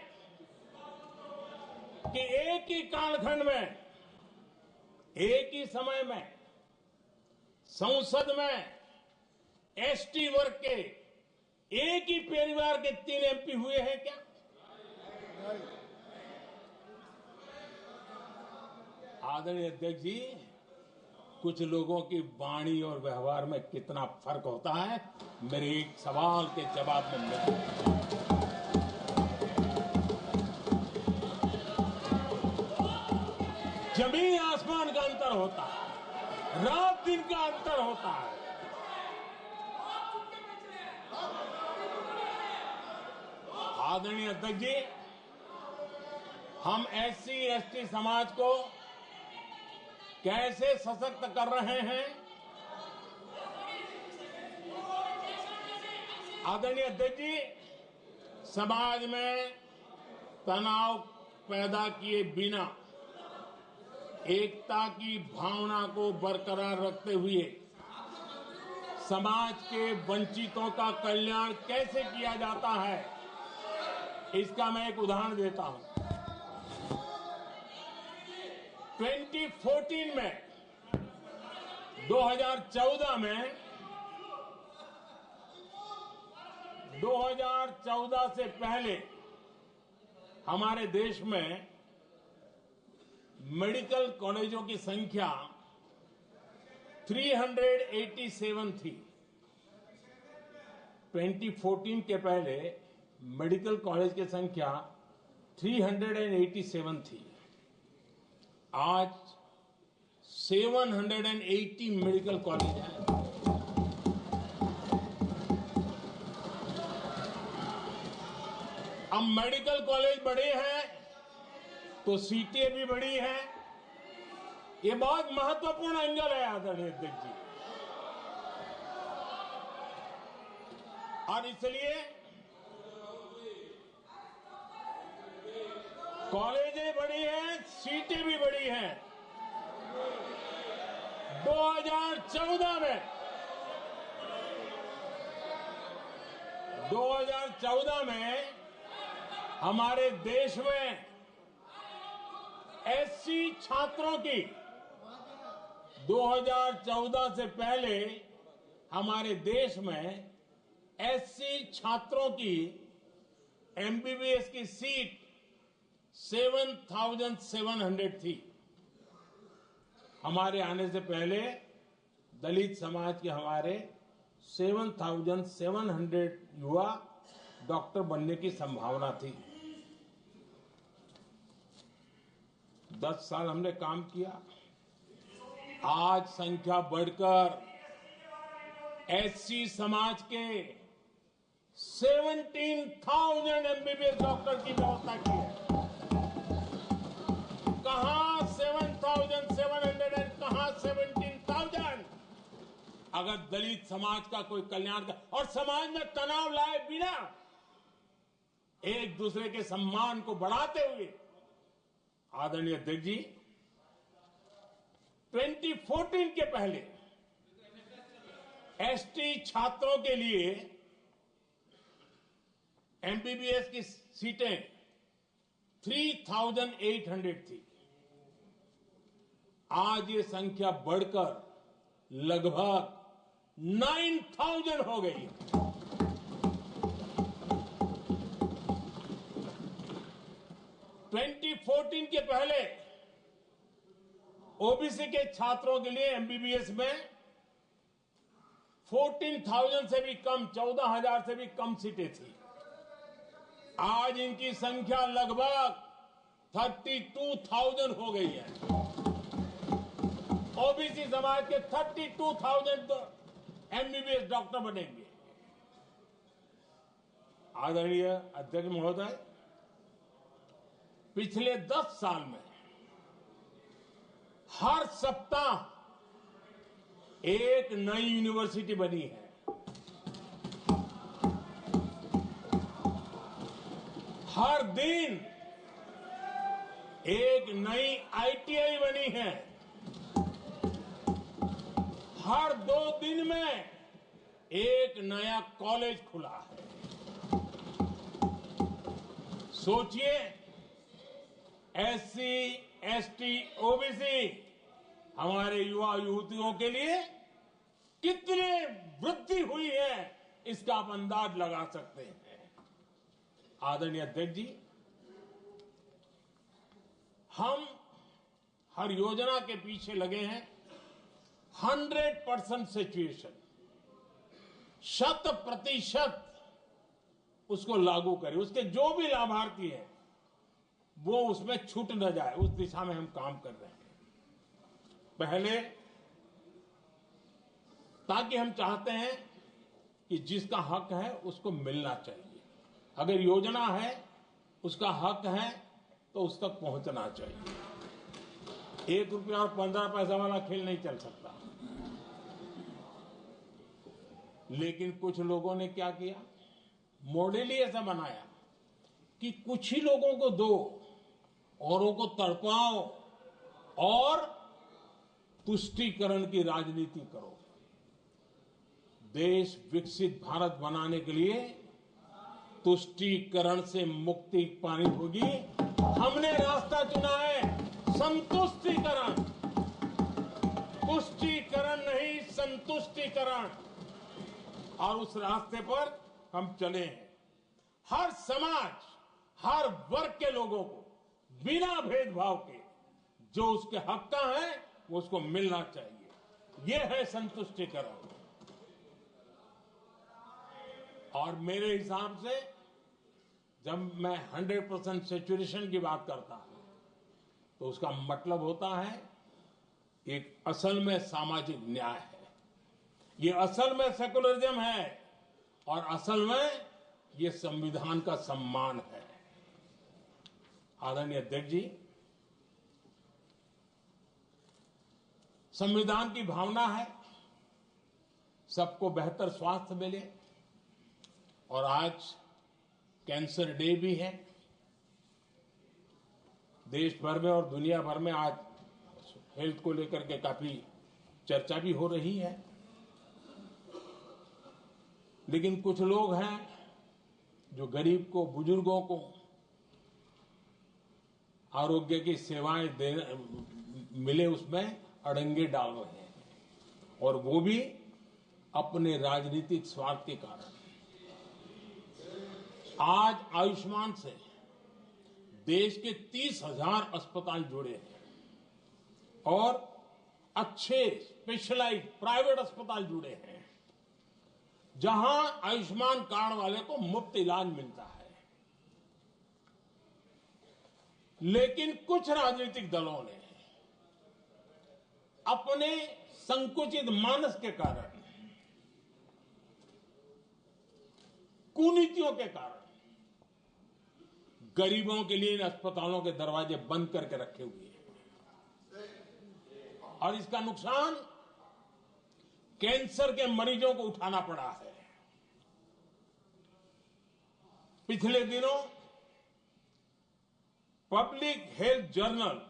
कि एक ही कालखंड में, एक ही समय में संसद में एसटी वर्ग के एक ही परिवार के 3 एमपी हुए हैं क्या? आदरणीय अध्यक्ष जी, कुछ लोगों की वाणी और व्यवहार में कितना फर्क होता है, मेरे एक सवाल के जवाब में मिलता है। जमीन आसमान का अंतर होता है, रात दिन का अंतर होता है। आदरणीय अध्यक्ष जी, हम एससी एसटी समाज को कैसे सशक्त कर रहे हैं? आदरणीय अध्यक्ष जी, समाज में तनाव पैदा किए बिना एकता की भावना को बरकरार रखते हुए समाज के वंचितों का कल्याण कैसे किया जाता है, इसका मैं एक उदाहरण देता हूं। 2014 में 2014 से पहले हमारे देश में मेडिकल कॉलेजों की संख्या 387 थी। 2014 के पहले मेडिकल कॉलेज की संख्या 387 थी। आज 780 मेडिकल कॉलेज हैं। अब मेडिकल कॉलेज बड़े हैं तो सीटें भी बड़ी हैं। ये बहुत महत्वपूर्ण एंगल है आदरणीय अध्यक्ष जी। और इसलिए कॉलेजें बड़ी हैं, सीटें भी बड़ी हैं। 2014 में हमारे देश में एससी छात्रों की 2014 से पहले हमारे देश में एससी छात्रों की एमबीबीएस की सीट 7,700 थी। हमारे आने से पहले दलित समाज के हमारे 7,700 युवा डॉक्टर बनने की संभावना थी। 10 साल हमने काम किया। आज संख्या बढ़कर एससी समाज के 17,000 एमबीबीएस डॉक्टर की व्यवस्था की है। कहां 7,700 कहां 17,000। अगर दलित समाज का कोई कल्याण और समाज में तनाव लाए बिना एक दूसरे के सम्मान को बढ़ाते हुए, आदरणीय अध्यक्ष जी, 2014 के पहले एसटी छात्रों के लिए एमबीबीएस की सीटें 3,800 थी। आज ये संख्या बढ़कर लगभग 9,000 हो गई है। ट्वेंटी 14 के पहले ओबीसी के छात्रों के लिए एमबीबीएस में 14,000 से भी कम, 14,000 से भी कम सीटें थी। आज इनकी संख्या लगभग 32,000 हो गई है। ओबीसी समाज के 32,000 एमबीबीएस डॉक्टर बनेंगे। आदरणीय अध्यक्ष महोदय, पिछले 10 साल में हर सप्ताह एक नई यूनिवर्सिटी बनी है। हर दिन एक नई आईटीआई बनी है। हर 2 दिन में एक नया कॉलेज खुला है। सोचिए, एससी, एसटी, ओबीसी हमारे युवा युवतियों के लिए कितनी वृद्धि हुई है, इसका आप अंदाज लगा सकते हैं। आदरणीय अध्यक्ष जी, हम हर योजना के पीछे लगे हैं 100% सिचुएशन, 100% उसको लागू करें। उसके जो भी लाभार्थी हैं वो उसमें छूट न जाए, उस दिशा में हम काम कर रहे हैं। पहले, ताकि हम चाहते हैं कि जिसका हक है उसको मिलना चाहिए। अगर योजना है, उसका हक है, तो उस तक पहुंचना चाहिए। 1 रुपया और 15 पैसा वाला खेल नहीं चल सकता। लेकिन कुछ लोगों ने क्या किया, मॉडल ही ऐसा बनाया कि कुछ ही लोगों को दो, औरों को तड़पाओ और तुष्टीकरण की राजनीति करो। देश विकसित भारत बनाने के लिए तुष्टीकरण से मुक्ति पानी होगी। हमने रास्ता चुना है संतुष्टीकरण, पुष्टिकरण नहीं, संतुष्टीकरण। और उस रास्ते पर हम चले हैं। हर समाज, हर वर्ग के लोगों को बिना भेदभाव के जो उसके हक का है वो उसको मिलना चाहिए। ये है संतुष्टीकरण। और मेरे हिसाब से जब मैं 100% सैचुरेशन की बात करता हूं तो उसका मतलब होता है एक असल में सामाजिक न्याय है, ये असल में सेकुलरिज्म है और असल में ये संविधान का सम्मान है। आदरणीय अध्यक्ष जी, संविधान की भावना है सबको बेहतर स्वास्थ्य मिले, और आज कैंसर डे भी है। देश भर में और दुनिया भर में आज हेल्थ को लेकर के काफी चर्चा भी हो रही है। लेकिन कुछ लोग हैं जो गरीब को, बुजुर्गों को आरोग्य की सेवाएं मिले उसमें अड़ंगे डाल रहे हैं, और वो भी अपने राजनीतिक स्वार्थ के कारण। आज आयुष्मान से देश के 30,000 अस्पताल जुड़े हैं और अच्छे स्पेशलाइज्ड प्राइवेट अस्पताल जुड़े हैं जहां आयुष्मान कार्ड वाले को मुफ्त इलाज मिलता है। लेकिन कुछ राजनीतिक दलों ने अपने संकुचित मानस के कारण, कुनीतियों के कारण गरीबों के लिए इन अस्पतालों के दरवाजे बंद करके रखे हुए हैं, और इसका नुकसान कैंसर के मरीजों को उठाना पड़ा है। पिछले दिनों पब्लिक हेल्थ जर्नल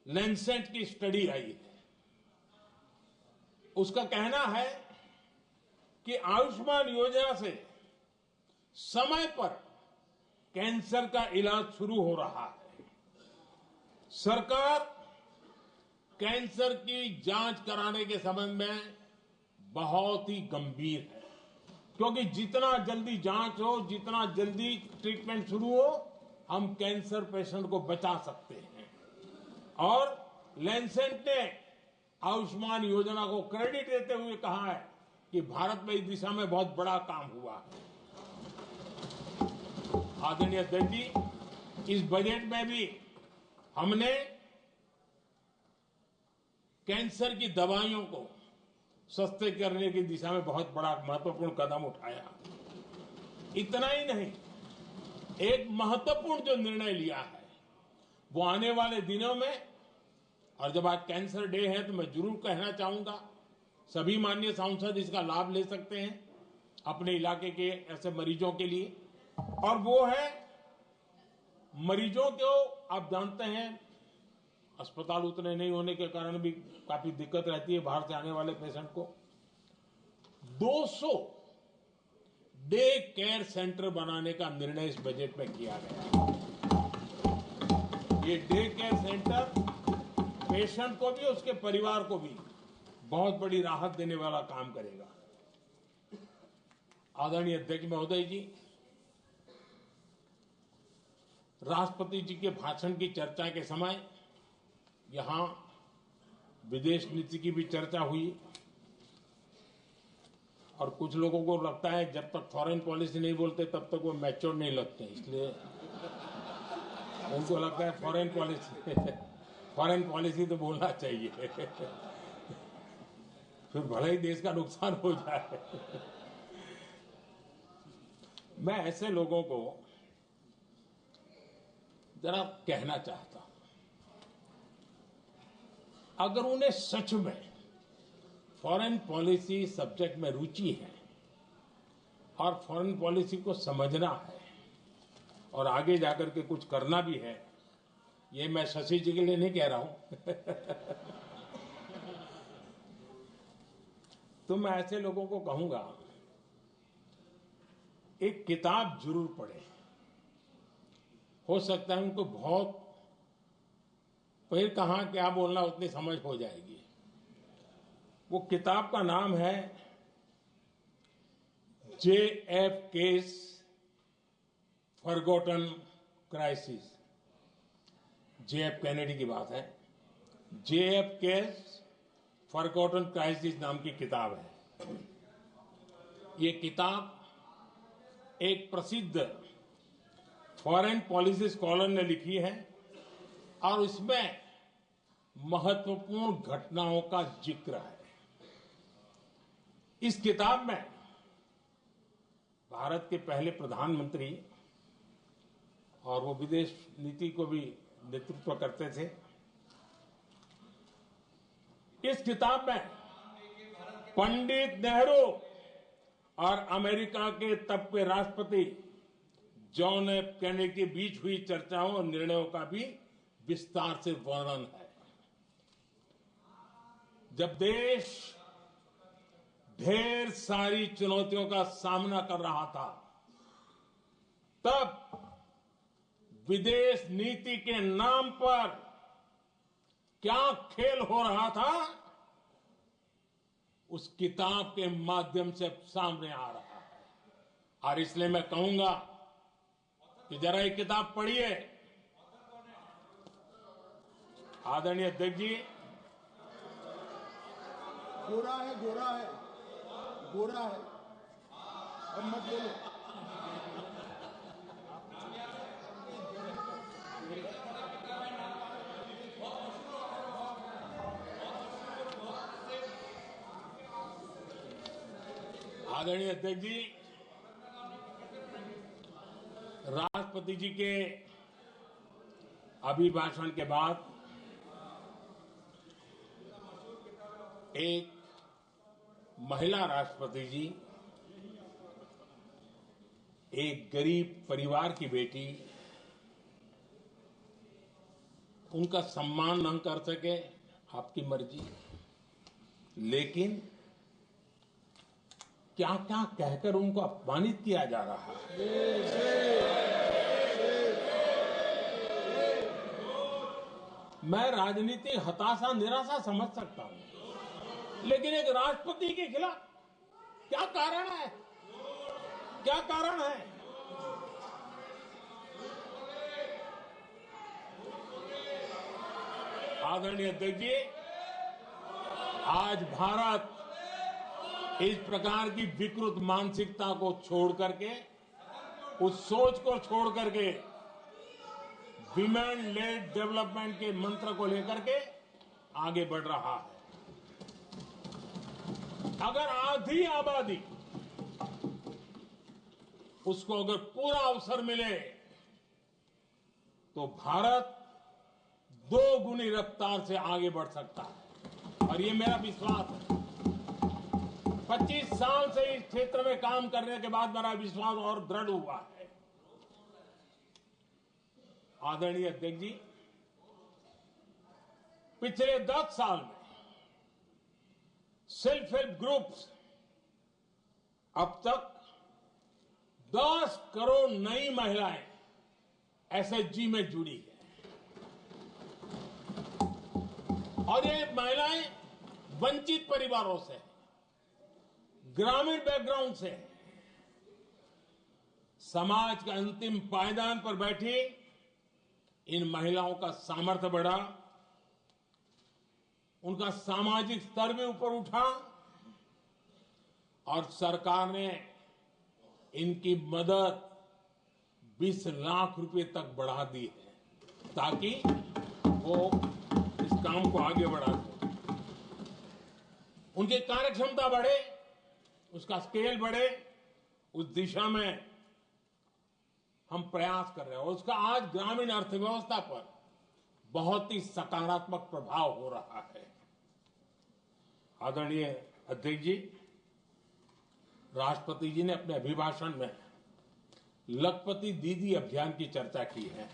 लैंसेट की स्टडी आई है। उसका कहना है कि आयुष्मान योजना से समय पर कैंसर का इलाज शुरू हो रहा है। सरकार कैंसर की जांच कराने के संबंध में बहुत ही गंभीर है, क्योंकि जितना जल्दी जांच हो, जितना जल्दी ट्रीटमेंट शुरू हो, हम कैंसर पेशेंट को बचा सकते हैं। और लैंसेट ने आयुष्मान योजना को क्रेडिट देते हुए कहा है कि भारत में इस दिशा में बहुत बड़ा काम हुआ है। आदरणीय अध्यक्ष जी, इस बजट में भी हमने कैंसर की दवाइयों को सस्ते करने की दिशा में बहुत बड़ा महत्वपूर्ण कदम उठाया। इतना ही नहीं, एक महत्वपूर्ण जो निर्णय लिया है वो आने वाले दिनों में, और जब आज कैंसर डे है तो मैं जरूर कहना चाहूंगा सभी माननीय सांसद इसका लाभ ले सकते हैं अपने इलाके के ऐसे मरीजों के लिए। और वो है मरीजों को, आप जानते हैं अस्पताल उतने नहीं होने के कारण भी काफी दिक्कत रहती है बाहर से आने वाले पेशेंट को। 200 डे केयर सेंटर बनाने का निर्णय इस बजट में किया गया। ये डे केयर सेंटर पेशेंट को भी, उसके परिवार को भी बहुत बड़ी राहत देने वाला काम करेगा। आदरणीय अध्यक्ष महोदय जी, राष्ट्रपति जी के भाषण की चर्चा के समय यहां विदेश नीति की भी चर्चा हुई, और कुछ लोगों को लगता है जब तक फॉरेन पॉलिसी नहीं बोलते तब तक वो मैच्योर नहीं लगते, इसलिए उनको लगता है फॉरेन पॉलिसी तो बोलना चाहिए फिर भले ही देश का नुकसान हो जाए। मैं ऐसे लोगों को जरा कहना चाहता हूं, अगर उन्हें सच में फॉरेन पॉलिसी सब्जेक्ट में रुचि है और फॉरेन पॉलिसी को समझना है और आगे जाकर के कुछ करना भी है, ये मैं शशि जी के लिए नहीं कह रहा हूं तो मैं ऐसे लोगों को कहूंगा एक किताब जरूर पढ़े। हो सकता है उनको बहुत फिर कहाँ क्या बोलना उतनी समझ हो जाएगी। वो किताब का नाम है JF case forgotten crisis. JF Kennedy की बात है। JF केस फॉरगॉटन क्राइसिस नाम की किताब है। ये किताब एक प्रसिद्ध फॉरेन पॉलिसी स्कॉलर ने लिखी है और इसमें महत्वपूर्ण घटनाओं का जिक्र है। इस किताब में भारत के पहले प्रधानमंत्री और वो विदेश नीति को भी नेतृत्व करते थे। इस किताब में पंडित नेहरू और अमेरिका के तब के राष्ट्रपति जॉन एफ कैनेडी के बीच हुई चर्चाओं और निर्णयों का भी विस्तार से वर्णन है। जब देश ढेर सारी चुनौतियों का सामना कर रहा था, तब विदेश नीति के नाम पर क्या खेल हो रहा था, उस किताब के माध्यम से सामने आ रहा है। और इसलिए मैं कहूंगा कि जरा ये किताब पढ़िए। आदरणीय अध्यक्ष जी, गोरा है, गोरा है, गोरा है, अब मत बोलो। आदरणीय अध्यक्ष जी, राष्ट्रपति जी के अभिभाषण के बाद एक महिला राष्ट्रपति जी एक गरीब परिवार की बेटी, उनका सम्मान न कर सके, आपकी मर्जी, लेकिन क्या क्या कहकर उनको अपमानित किया जा रहा है। मैं राजनीतिक हताशा निराशा समझ सकता हूं, लेकिन एक राष्ट्रपति के खिलाफ क्या कारण है? क्या कारण है? आदरणीय अध्यक्ष जी, आज भारत इस प्रकार की विकृत मानसिकता को छोड़ करके, उस सोच को छोड़ करके विमेन लेड डेवलपमेंट के मंत्र को लेकर के आगे बढ़ रहा है। अगर आधी आबादी उसको अगर पूरा अवसर मिले तो भारत 2 गुनी रफ्तार से आगे बढ़ सकता है, और ये मेरा विश्वास है। 25 साल से इस क्षेत्र में काम करने के बाद मेरा विश्वास और दृढ़ हुआ है। आदरणीय अध्यक्ष जी, पिछले 10 साल में सेल्फ हेल्प ग्रुप्स अब तक 10 करोड़ नई महिलाएं SHG में जुड़ी है, और ये महिलाएं वंचित परिवारों से, ग्रामीण बैकग्राउंड से, समाज के अंतिम पायदान पर बैठी इन महिलाओं का सामर्थ्य बढ़ा, उनका सामाजिक स्तर भी ऊपर उठा, और सरकार ने इनकी मदद 20 लाख रुपए तक बढ़ा दी है, ताकि वो इस काम को आगे बढ़ा सके। उनकी कार्यक्षमता बढ़े, उसका स्केल बढ़े, उस दिशा में हम प्रयास कर रहे हैं, और उसका आज ग्रामीण अर्थव्यवस्था पर बहुत ही सकारात्मक प्रभाव हो रहा है। आदरणीय अध्यक्ष जी, राष्ट्रपति जी ने अपने अभिभाषण में लखपति दीदी अभियान की चर्चा की है।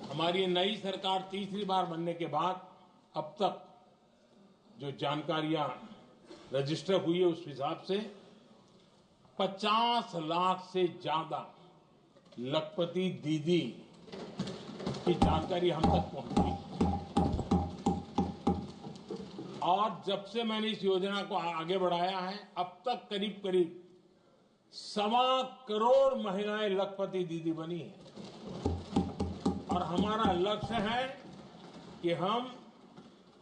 हमारी नई सरकार तीसरी बार बनने के बाद अब तक जो जानकारियां रजिस्टर हुई है, उस हिसाब से 50 लाख से ज्यादा लखपति दीदी की जानकारी हम तक पहुंची और जब से मैंने इस योजना को आगे बढ़ाया है अब तक करीब करीब 1.25 करोड़ महिलाएं लखपति दीदी बनी हैं और हमारा लक्ष्य है कि हम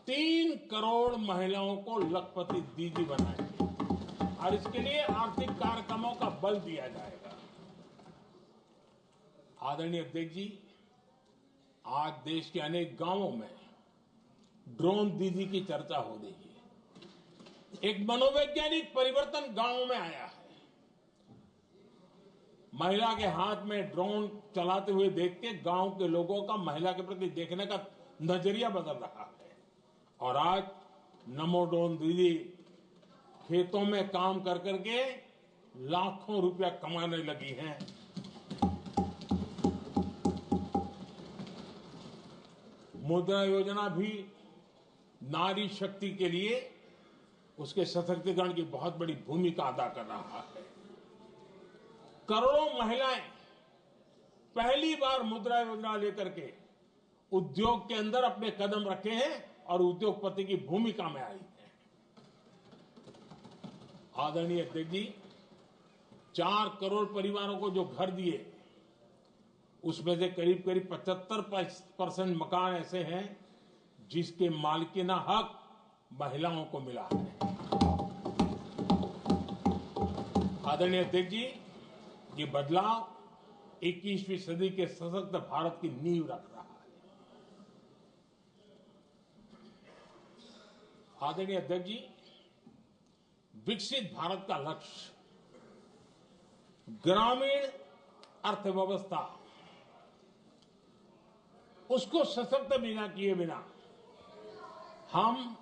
3 करोड़ महिलाओं को लखपति दीदी बनाएंगे और इसके लिए आर्थिक कार्यक्रमों का बल दिया जाएगा। आदरणीय अध्यक्ष जी, आज देश के अनेक गांवों में ड्रोन दीदी की चर्चा हो रही है। एक मनोवैज्ञानिक परिवर्तन गांवों में आया है। महिला के हाथ में ड्रोन चलाते हुए देख के गांव के लोगों का महिला के प्रति देखने का नजरिया बदल रहा है और आज नमो ड्रोन दीदी खेतों में काम कर करके लाखों रुपया कमाने लगी हैं। मुद्रा योजना भी नारी शक्ति के लिए उसके सशक्तिकरण की बहुत बड़ी भूमिका अदा कर रहा है। करोड़ों महिलाएं पहली बार मुद्रा योजना लेकर के उद्योग के अंदर अपने कदम रखे हैं और उद्योगपति की भूमिका में आई है। आदरणीय अध्यक्ष जी, 4 करोड़ परिवारों को जो घर दिए उसमें से करीब करीब 75% मकान ऐसे हैं जिसके मालिकाना हक महिलाओं को मिला है। आदरणीय अध्यक्ष जी, ये बदलाव 21वीं सदी के सशक्त भारत की नींव रख रहा है। आदरणीय अध्यक्ष जी, विकसित भारत का लक्ष्य ग्रामीण अर्थव्यवस्था उसको सशक्त बिना किए बिना हम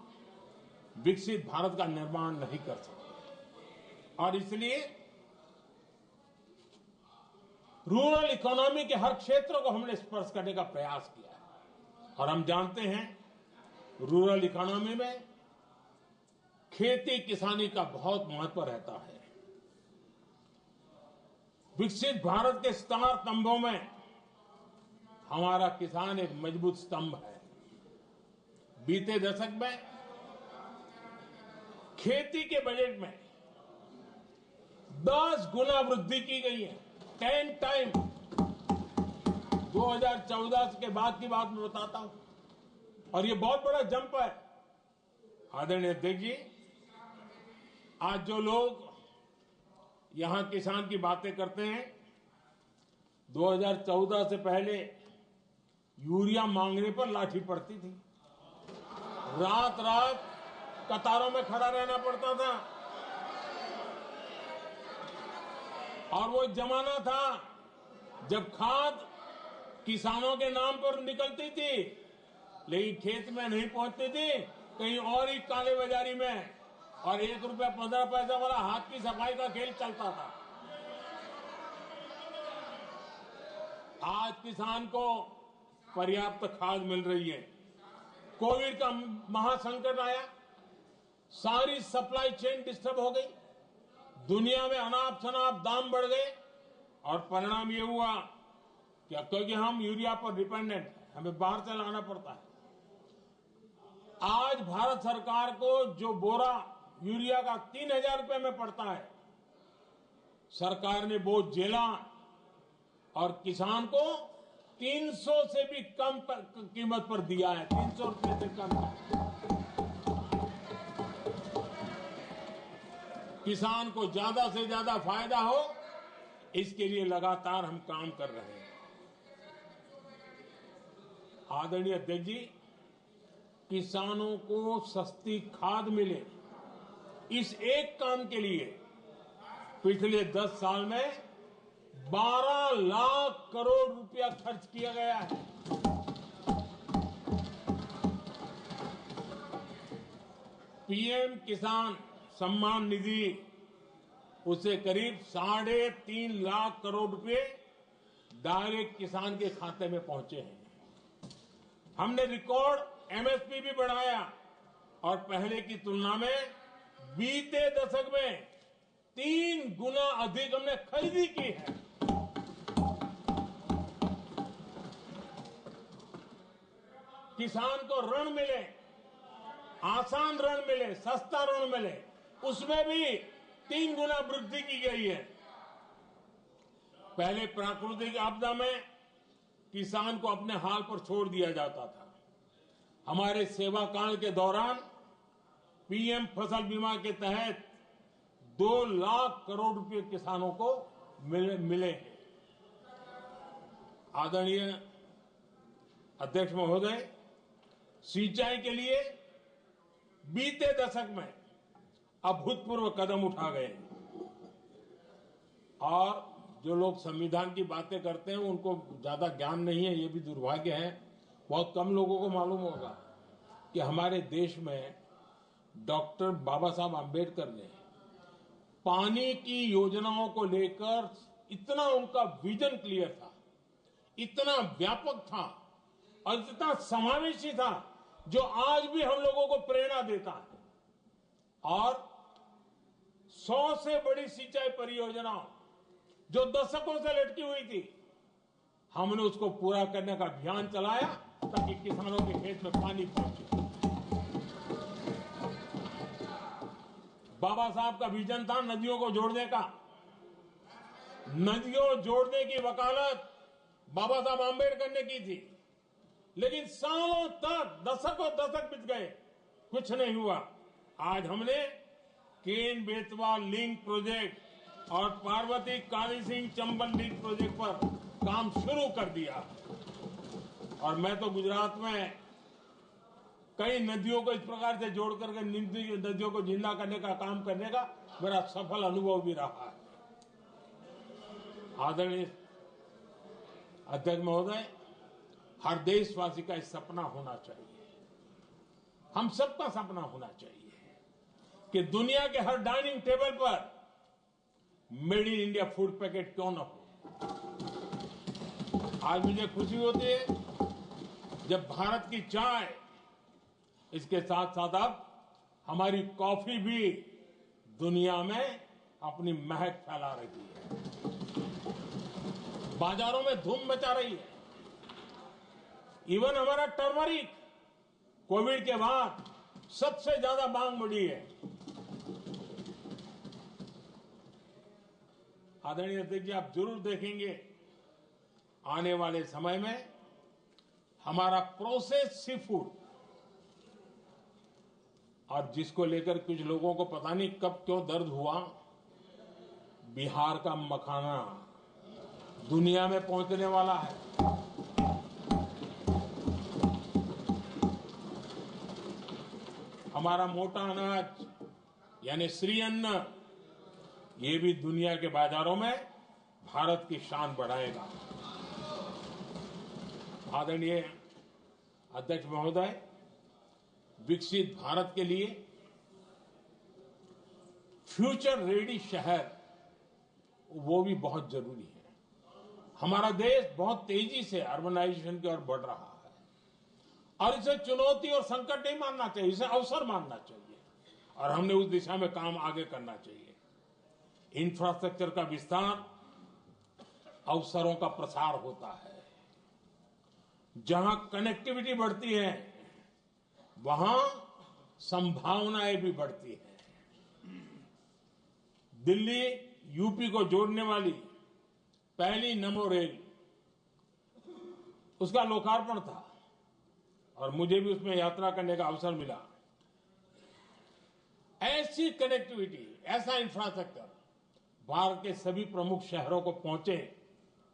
विकसित भारत का निर्माण नहीं कर सकते और इसलिए रूरल इकोनॉमी के हर क्षेत्र को हमने स्पर्श करने का प्रयास किया है और हम जानते हैं रूरल इकोनॉमी में खेती किसानी का बहुत महत्व रहता है। विकसित भारत के 4 स्तंभों में हमारा किसान एक मजबूत स्तंभ है। बीते दशक में खेती के बजट में 10 गुना वृद्धि की गई है, 10 टाइम। 2014 के बाद की बात मैं बताता हूं और ये बहुत बड़ा जंप है। आदरणीय अध्यक्ष जी, आज जो लोग यहां किसान की बातें करते हैं, 2014 से पहले यूरिया मांगने पर लाठी पड़ती थी, रात रात कतारों में खड़ा रहना पड़ता था और वो जमाना था जब खाद किसानों के नाम पर निकलती थी लेकिन खेत में नहीं पहुंचती थी, कहीं और ही काले बाजारी में, और 1 रुपया 15 पैसा वाला हाथ की सफाई का खेल चलता था। आज किसान को पर्याप्त खाद मिल रही है। कोविड का महासंकट आया, सारी सप्लाई चेन डिस्टर्ब हो गई, दुनिया में अनाप शनाप दाम बढ़ गए और परिणाम ये हुआ कि क्योंकि हम यूरिया पर डिपेंडेंट हैं, हमें बाहर से लाना पड़ता है। आज भारत सरकार को जो बोरा यूरिया का 3000 रुपए में पड़ता है, सरकार ने वो झेला और किसान को 300 से भी कम कीमत पर दिया है, 300 रुपए से कम। किसान को ज्यादा से ज्यादा फायदा हो, इसके लिए लगातार हम काम कर रहे हैं। आदरणीय अध्यक्ष जी, किसानों को सस्ती खाद मिले, इस एक काम के लिए पिछले 10 साल में 12 लाख करोड़ रुपया खर्च किया गया है। पीएम किसान सम्मान निधि, उसे करीब 3.5 लाख करोड़ रुपए डायरेक्ट किसान के खाते में पहुंचे हैं। हमने रिकॉर्ड एमएसपी भी बढ़ाया और पहले की तुलना में बीते दशक में 3 गुना अधिक हमने खरीदी की है। किसान को ऋण मिले, आसान ऋण मिले, सस्ता ऋण मिले, उसमें भी 3 गुना वृद्धि की गई है। पहले प्राकृतिक आपदा में किसान को अपने हाल पर छोड़ दिया जाता था। हमारे सेवा काल के दौरान पीएम फसल बीमा के तहत 2 लाख करोड़ रुपए किसानों को मिले हैं। आदरणीय अध्यक्ष महोदय, सिंचाई के लिए बीते दशक में अभूतपूर्व कदम उठा गए और जो लोग संविधान की बातें करते हैं उनको ज्यादा ज्ञान नहीं है, ये भी दुर्भाग्य है। बहुत कम लोगों को मालूम होगा कि हमारे देश में डॉक्टर बाबा साहब आंबेडकर ने पानी की योजनाओं को लेकर इतना उनका विजन क्लियर था, इतना व्यापक था और इतना समावेशी था, जो आज भी हम लोगों को प्रेरणा देता है। और 100 से बड़ी सिंचाई परियोजनाओं जो दशकों से लटकी हुई थी, हमने उसको पूरा करने का अभियान चलाया ताकि किसानों के खेत में पानी पहुंचे। बाबा साहब का विजन था नदियों को जोड़ने का। नदियों जोड़ने की वकालत बाबा साहब आंबेडकर ने की थी, लेकिन सालों तक, दशकों दशक बीत गए, कुछ नहीं हुआ। आज हमने केन बेतवा लिंक प्रोजेक्ट और पार्वती काली सिंह चंबल लिंक प्रोजेक्ट पर काम शुरू कर दिया। और मैं तो गुजरात में कई नदियों को इस प्रकार से जोड़ करके नदियों को जिंदा करने का काम करने का मेरा सफल अनुभव भी रहा है। आदरणीय अध्यक्ष महोदय, हर देशवासी का इस सपना होना चाहिए, हम सबका सपना होना चाहिए कि दुनिया के हर डाइनिंग टेबल पर made in India food packet क्यों न हो। आज मुझे खुशी होती है जब भारत की चाय, इसके साथ साथ अब हमारी कॉफी भी दुनिया में अपनी महक फैला रही है, बाजारों में धूम मचा रही है। इवन हमारा टर्मरिक कोविड के बाद सबसे ज्यादा मांग बढ़ी है। आदरणीय अध्यक्ष जी, आप जरूर देखेंगे आने वाले समय में हमारा प्रोसेस सी फूड, और जिसको लेकर कुछ लोगों को पता नहीं कब क्यों दर्द हुआ, बिहार का मखाना दुनिया में पहुंचने वाला है। हमारा मोटा अनाज यानी श्री अन्न, ये भी दुनिया के बाजारों में भारत की शान बढ़ाएगा। आदरणीय अध्यक्ष महोदय, विकसित भारत के लिए फ्यूचर रेडी शहर वो भी बहुत जरूरी है। हमारा देश बहुत तेजी से अर्बनाइजेशन की ओर बढ़ रहा है और इसे चुनौती और संकट नहीं मानना चाहिए, इसे अवसर मानना चाहिए और हमने उस दिशा में काम आगे करना चाहिए। इंफ्रास्ट्रक्चर का विस्तार अवसरों का प्रसार होता है। जहां कनेक्टिविटी बढ़ती है वहां संभावनाएं भी बढ़ती हैं। दिल्ली यूपी को जोड़ने वाली पहली नमो रेल, उसका लोकार्पण था और मुझे भी उसमें यात्रा करने का अवसर मिला। ऐसी कनेक्टिविटी, ऐसा इंफ्रास्ट्रक्चर भारत के सभी प्रमुख शहरों को पहुंचे,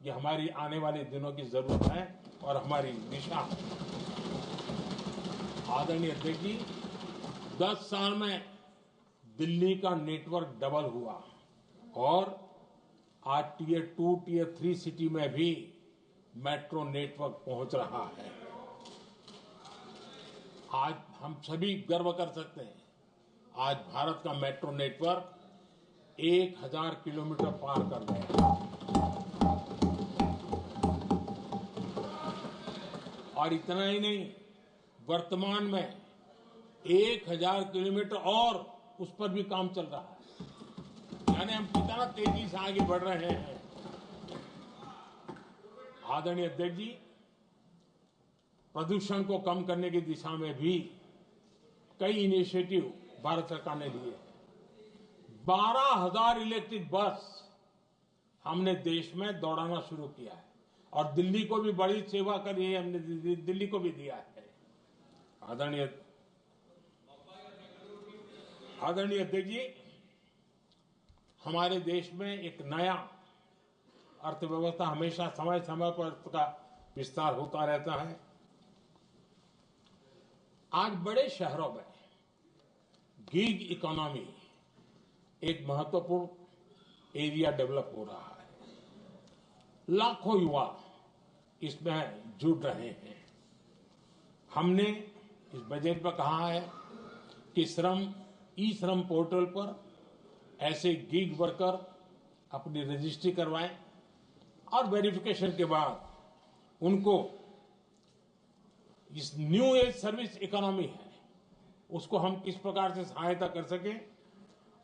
ये हमारी आने वाले दिनों की जरूरत है और हमारी दिशा है। आदरणीय अध्यक्ष जी, 10 साल में दिल्ली का नेटवर्क डबल हुआ और आज टियर 2, टियर 3 सिटी में भी मेट्रो नेटवर्क पहुंच रहा है। आज हम सभी गर्व कर सकते हैं, आज भारत का मेट्रो नेटवर्क 1000 किलोमीटर पार कर गया और इतना ही नहीं, वर्तमान में 1000 किलोमीटर और उस पर भी काम चल रहा है। यानी हम कितना तेजी से आगे बढ़ रहे हैं। आदरणीय अध्यक्ष जी, प्रदूषण को कम करने की दिशा में भी कई इनिशिएटिव भारत सरकार ने लिए। 12,000 इलेक्ट्रिक बस हमने देश में दौड़ाना शुरू किया है और दिल्ली को भी बड़ी सेवा करी है, हमने दिल्ली को भी दिया है। आदरणीय अध्यक्ष जी, हमारे देश में एक नया अर्थव्यवस्था हमेशा समय समय पर का विस्तार होता रहता है। आज बड़े शहरों में गीग इकोनॉमी एक महत्वपूर्ण एरिया डेवलप हो रहा है। लाखों युवा इसमें जुड़ रहे हैं। हमने इस बजट में कहा है कि ई श्रम पोर्टल पर ऐसे गीग वर्कर अपनी रजिस्ट्री करवाएं और वेरिफिकेशन के बाद उनको इस न्यू एज सर्विस इकोनॉमी है उसको हम किस प्रकार से सहायता कर सकें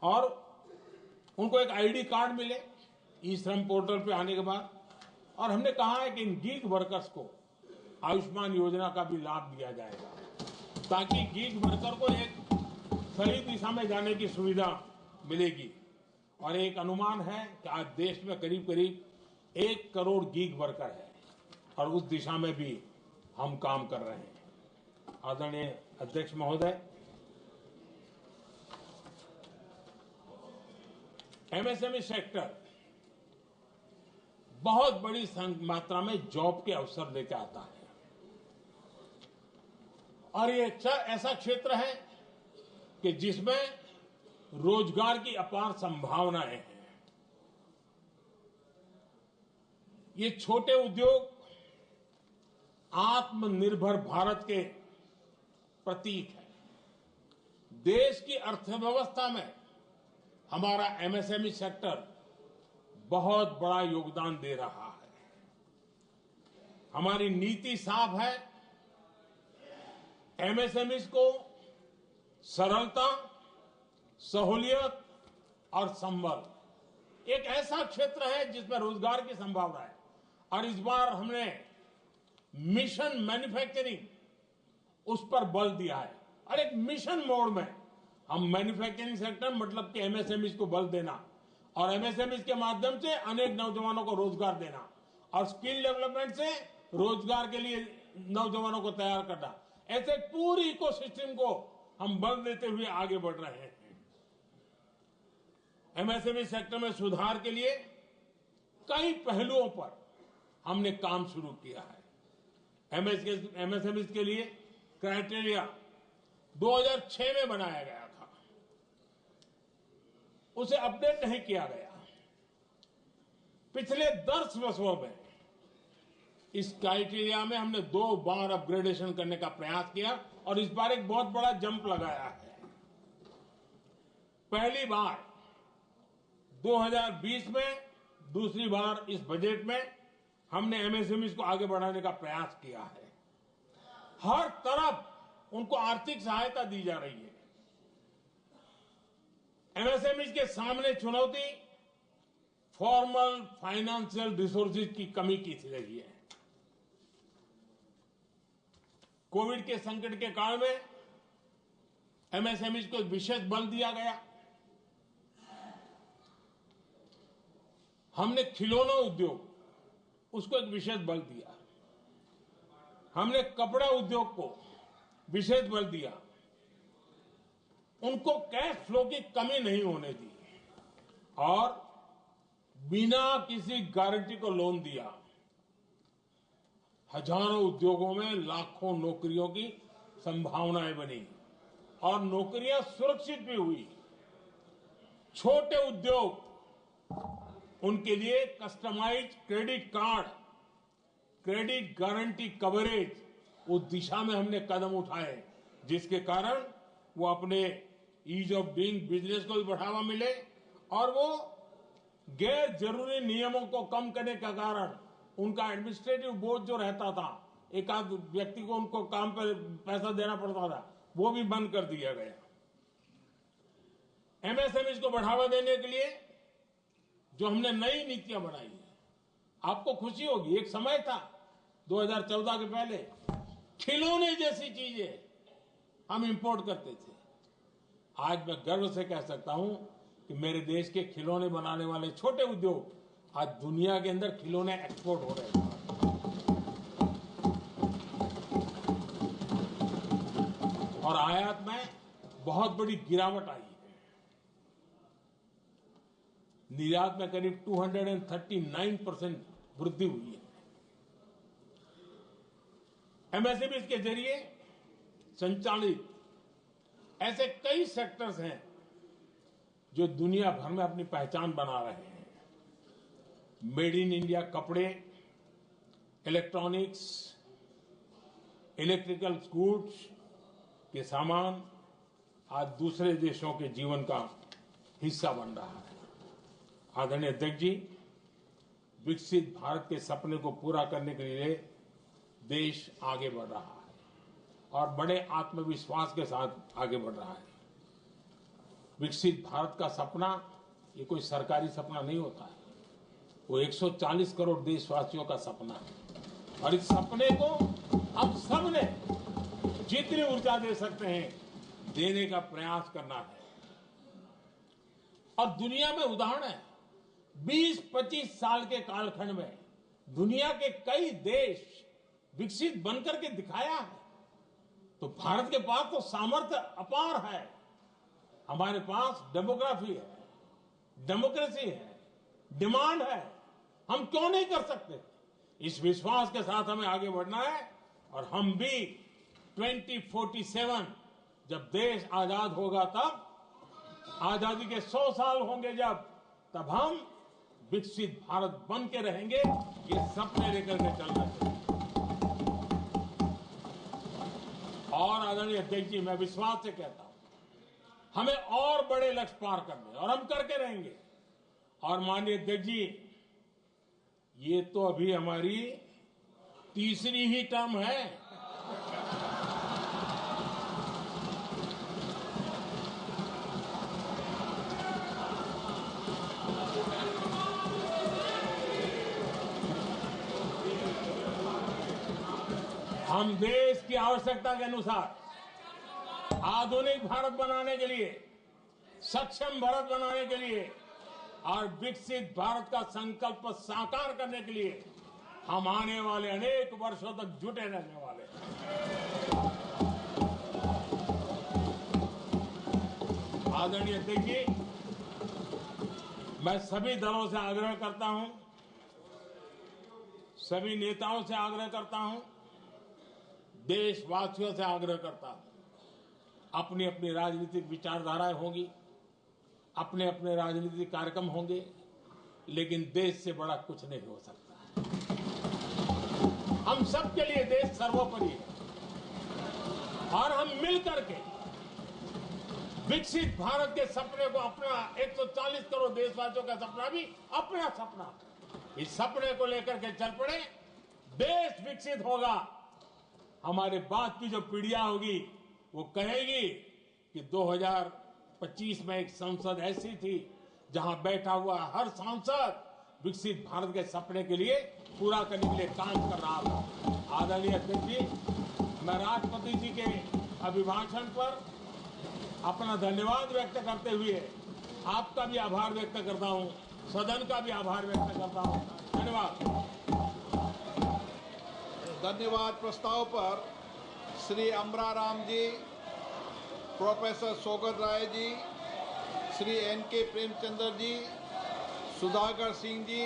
और उनको एक आईडी कार्ड मिले ई श्रम पोर्टल पे आने के बाद। और हमने कहा है कि इन गीग वर्कर्स को आयुष्मान योजना का भी लाभ दिया जाएगा ताकि गीग वर्कर को एक सही दिशा में जाने की सुविधा मिलेगी। और एक अनुमान है कि आज देश में करीब करीब 1 करोड़ गीग वर्कर है और उस दिशा में भी हम काम कर रहे हैं। आदरणीय अध्यक्ष महोदय, एमएसएमई सेक्टर बहुत बड़ी मात्रा में जॉब के अवसर लेकर आता है और ये ऐसा क्षेत्र है कि जिसमें रोजगार की अपार संभावनाएं हैं। ये छोटे उद्योग आत्मनिर्भर भारत के प्रतीक है। देश की अर्थव्यवस्था में हमारा एमएसएमई सेक्टर बहुत बड़ा योगदान दे रहा है। हमारी नीति साफ है, एमएसएमई को सरलता, सहूलियत और संबल एक ऐसा क्षेत्र है जिसमें रोजगार की संभावना है। और इस बार हमने मिशन मैन्युफैक्चरिंग उस पर बल दिया है और एक मिशन मोड में हम मैन्युफैक्चरिंग सेक्टर मतलब कि एमएसएमई को बल देना और एमएसएमई के माध्यम से अनेक नौजवानों को रोजगार देना और स्किल डेवलपमेंट से रोजगार के लिए नौजवानों को तैयार करना, ऐसे पूरी इकोसिस्टम को हम बल देते हुए आगे बढ़ रहे हैं। एमएसएमई सेक्टर में सुधार के लिए कई पहलुओं पर हमने काम शुरू किया है। एमएसएमई के लिए क्राइटेरिया 2006 में बनाया गया था, उसे अपडेट नहीं किया गया। पिछले 10 वर्षों में इस क्राइटेरिया में हमने 2 बार अपग्रेडेशन करने का प्रयास किया और इस बार एक बहुत बड़ा जंप लगाया है। पहली बार 2020 में, दूसरी बार इस बजट में हमने एमएसएमई को आगे बढ़ाने का प्रयास किया है। हर तरफ उनको आर्थिक सहायता दी जा रही है। एमएसएमई के सामने चुनौती फॉर्मल फाइनेंशियल रिसोर्सेज की कमी की रही है। कोविड के संकट के काल में एमएसएमई को विशेष बल दिया गया। हमने खिलौना उद्योग उसको एक विशेष बल दिया। हमने कपड़ा उद्योग को विशेष बल दिया। उनको कैश फ्लो की कमी नहीं होने दी और बिना किसी गारंटी को लोन दिया। हजारों उद्योगों में लाखों नौकरियों की संभावनाएं बनी और नौकरियां सुरक्षित भी हुई। छोटे उद्योग, उनके लिए customised credit card, credit guarantee coverage उस दिशा में हमने कदम उठाए जिसके कारण वो अपने ईज ऑफ डूइंग बिजनेस को भी बढ़ावा मिले और वो गैर जरूरी नियमों को कम करने के कारण उनका एडमिनिस्ट्रेटिव बोझ जो रहता था, एक आध व्यक्ति को उनको काम पर पैसा देना पड़ता था, वो भी बंद कर दिया गया। एमएसएमई को बढ़ावा देने के लिए जो हमने नई नीतियां बनाई है, आपको खुशी होगी, एक समय था 2014 के पहले खिलौने जैसी चीजें हम इंपोर्ट करते थे। आज मैं गर्व से कह सकता हूं कि मेरे देश के खिलौने बनाने वाले छोटे उद्योग आज दुनिया के अंदर खिलौने एक्सपोर्ट हो रहे हैं। और आयात में बहुत बड़ी गिरावट आई है। निर्यात में करीब 239% वृद्धि हुई है। एमएसएमई के जरिए संचालित ऐसे कई सेक्टर्स हैं जो दुनिया भर में अपनी पहचान बना रहे हैं। मेड इन इंडिया कपड़े, इलेक्ट्रॉनिक्स, इलेक्ट्रिकल गुड्स के सामान आज दूसरे देशों के जीवन का हिस्सा बन रहा है। आदरणीय अध्यक्ष जी, विकसित भारत के सपने को पूरा करने के लिए देश आगे बढ़ रहा है और बड़े आत्मविश्वास के साथ आगे बढ़ रहा है। विकसित भारत का सपना ये कोई सरकारी सपना नहीं होता है, वो 140 करोड़ देशवासियों का सपना है। और इस सपने को हम सब ने जितनी ऊर्जा दे सकते हैं देने का प्रयास करना है। और दुनिया में उदाहरण है, 20-25 साल के कालखंड में दुनिया के कई देश विकसित बनकर के दिखाया है। तो भारत के पास तो सामर्थ्य अपार है। हमारे पास डेमोग्राफी है, डेमोक्रेसी है, डिमांड है। हम क्यों नहीं कर सकते? इस विश्वास के साथ हमें आगे बढ़ना है। और हम भी 2047 जब देश आजाद होगा, तब आजादी के 100 साल होंगे जब, तब हम विकसित भारत बन के रहेंगे। ये सपने लेकर के चलना चाहिए। और आदरणीय अध्यक्ष जी, मैं विश्वास से कहता हूं हमें और बड़े लक्ष्य पार करने, और हम करके रहेंगे। और माननीय अध्यक्ष जी, ये तो अभी हमारी तीसरी ही टर्म है। हम देश की आवश्यकता के अनुसार आधुनिक भारत बनाने के लिए, सक्षम भारत बनाने के लिए और विकसित भारत का संकल्प साकार करने के लिए हम आने वाले अनेक वर्षों तक जुटे रहने वाले हैं। आदरणीय अध्यक्ष जी, मैं सभी दलों से आग्रह करता हूं, सभी नेताओं से आग्रह करता हूं, देशवासियों से आग्रह करता हूं, अपनी अपनी राजनीतिक विचारधाराएं होंगी, अपने अपने राजनीतिक कार्यक्रम होंगे, लेकिन देश से बड़ा कुछ नहीं हो सकता। हम सबके लिए देश सर्वोपरि है और हम मिलकर के विकसित भारत के सपने को, अपना 140 करोड़ देशवासियों का सपना भी अपना सपना, इस सपने को लेकर के चल पड़े। देश विकसित होगा, हमारे बाद की जो पीढ़ियां होगी वो कहेगी कि 2025 में एक संसद ऐसी थी जहां बैठा हुआ हर सांसद विकसित भारत के सपने के लिए पूरा करने के लिए काम कर रहा था। आदरणीय अध्यक्ष जी, मैं राष्ट्रपति जी के अभिभाषण पर अपना धन्यवाद व्यक्त करते हुए आपका भी आभार व्यक्त करता हूं, सदन का भी आभार व्यक्त करता हूं। धन्यवाद। धन्यवाद। प्रस्ताव पर श्री अमरा राम जी, प्रोफेसर सौगत राय जी, श्री एन.के. प्रेमचंद्र जी, सुधाकर सिंह जी,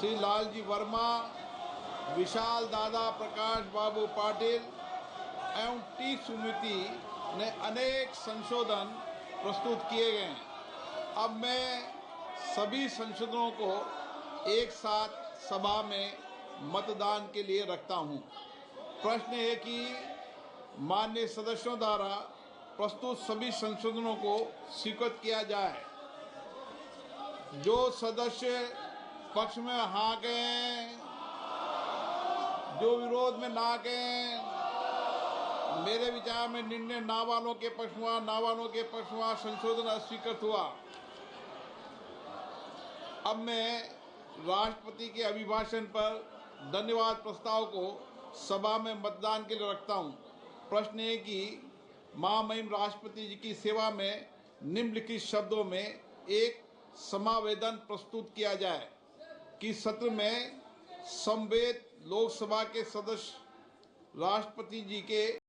श्री लालजी वर्मा, विशाल दादा, प्रकाश बाबू पाटिल एवं टी सुमिति ने अनेक संशोधन प्रस्तुत किए गए हैं। अब मैं सभी संशोधनों को एक साथ सभा में मतदान के लिए रखता हूं। प्रश्न है कि माननीय सदस्यों द्वारा प्रस्तुत सभी संशोधनों को स्वीकृत किया जाए। जो सदस्य पक्ष में हाँ कहें, जो विरोध में ना कहें, मेरे विचार में निर्णय ना वालों के पक्ष में, ना वालों के पक्ष में संशोधन अस्वीकृत हुआ। अब मैं राष्ट्रपति के अभिभाषण पर धन्यवाद प्रस्ताव को सभा में मतदान के लिए रखता हूं। प्रश्न है कि महामहिम राष्ट्रपति जी की सेवा में निम्नलिखित शब्दों में एक समावेदन प्रस्तुत किया जाए कि सत्र में समवेत लोकसभा के सदस्य राष्ट्रपति जी के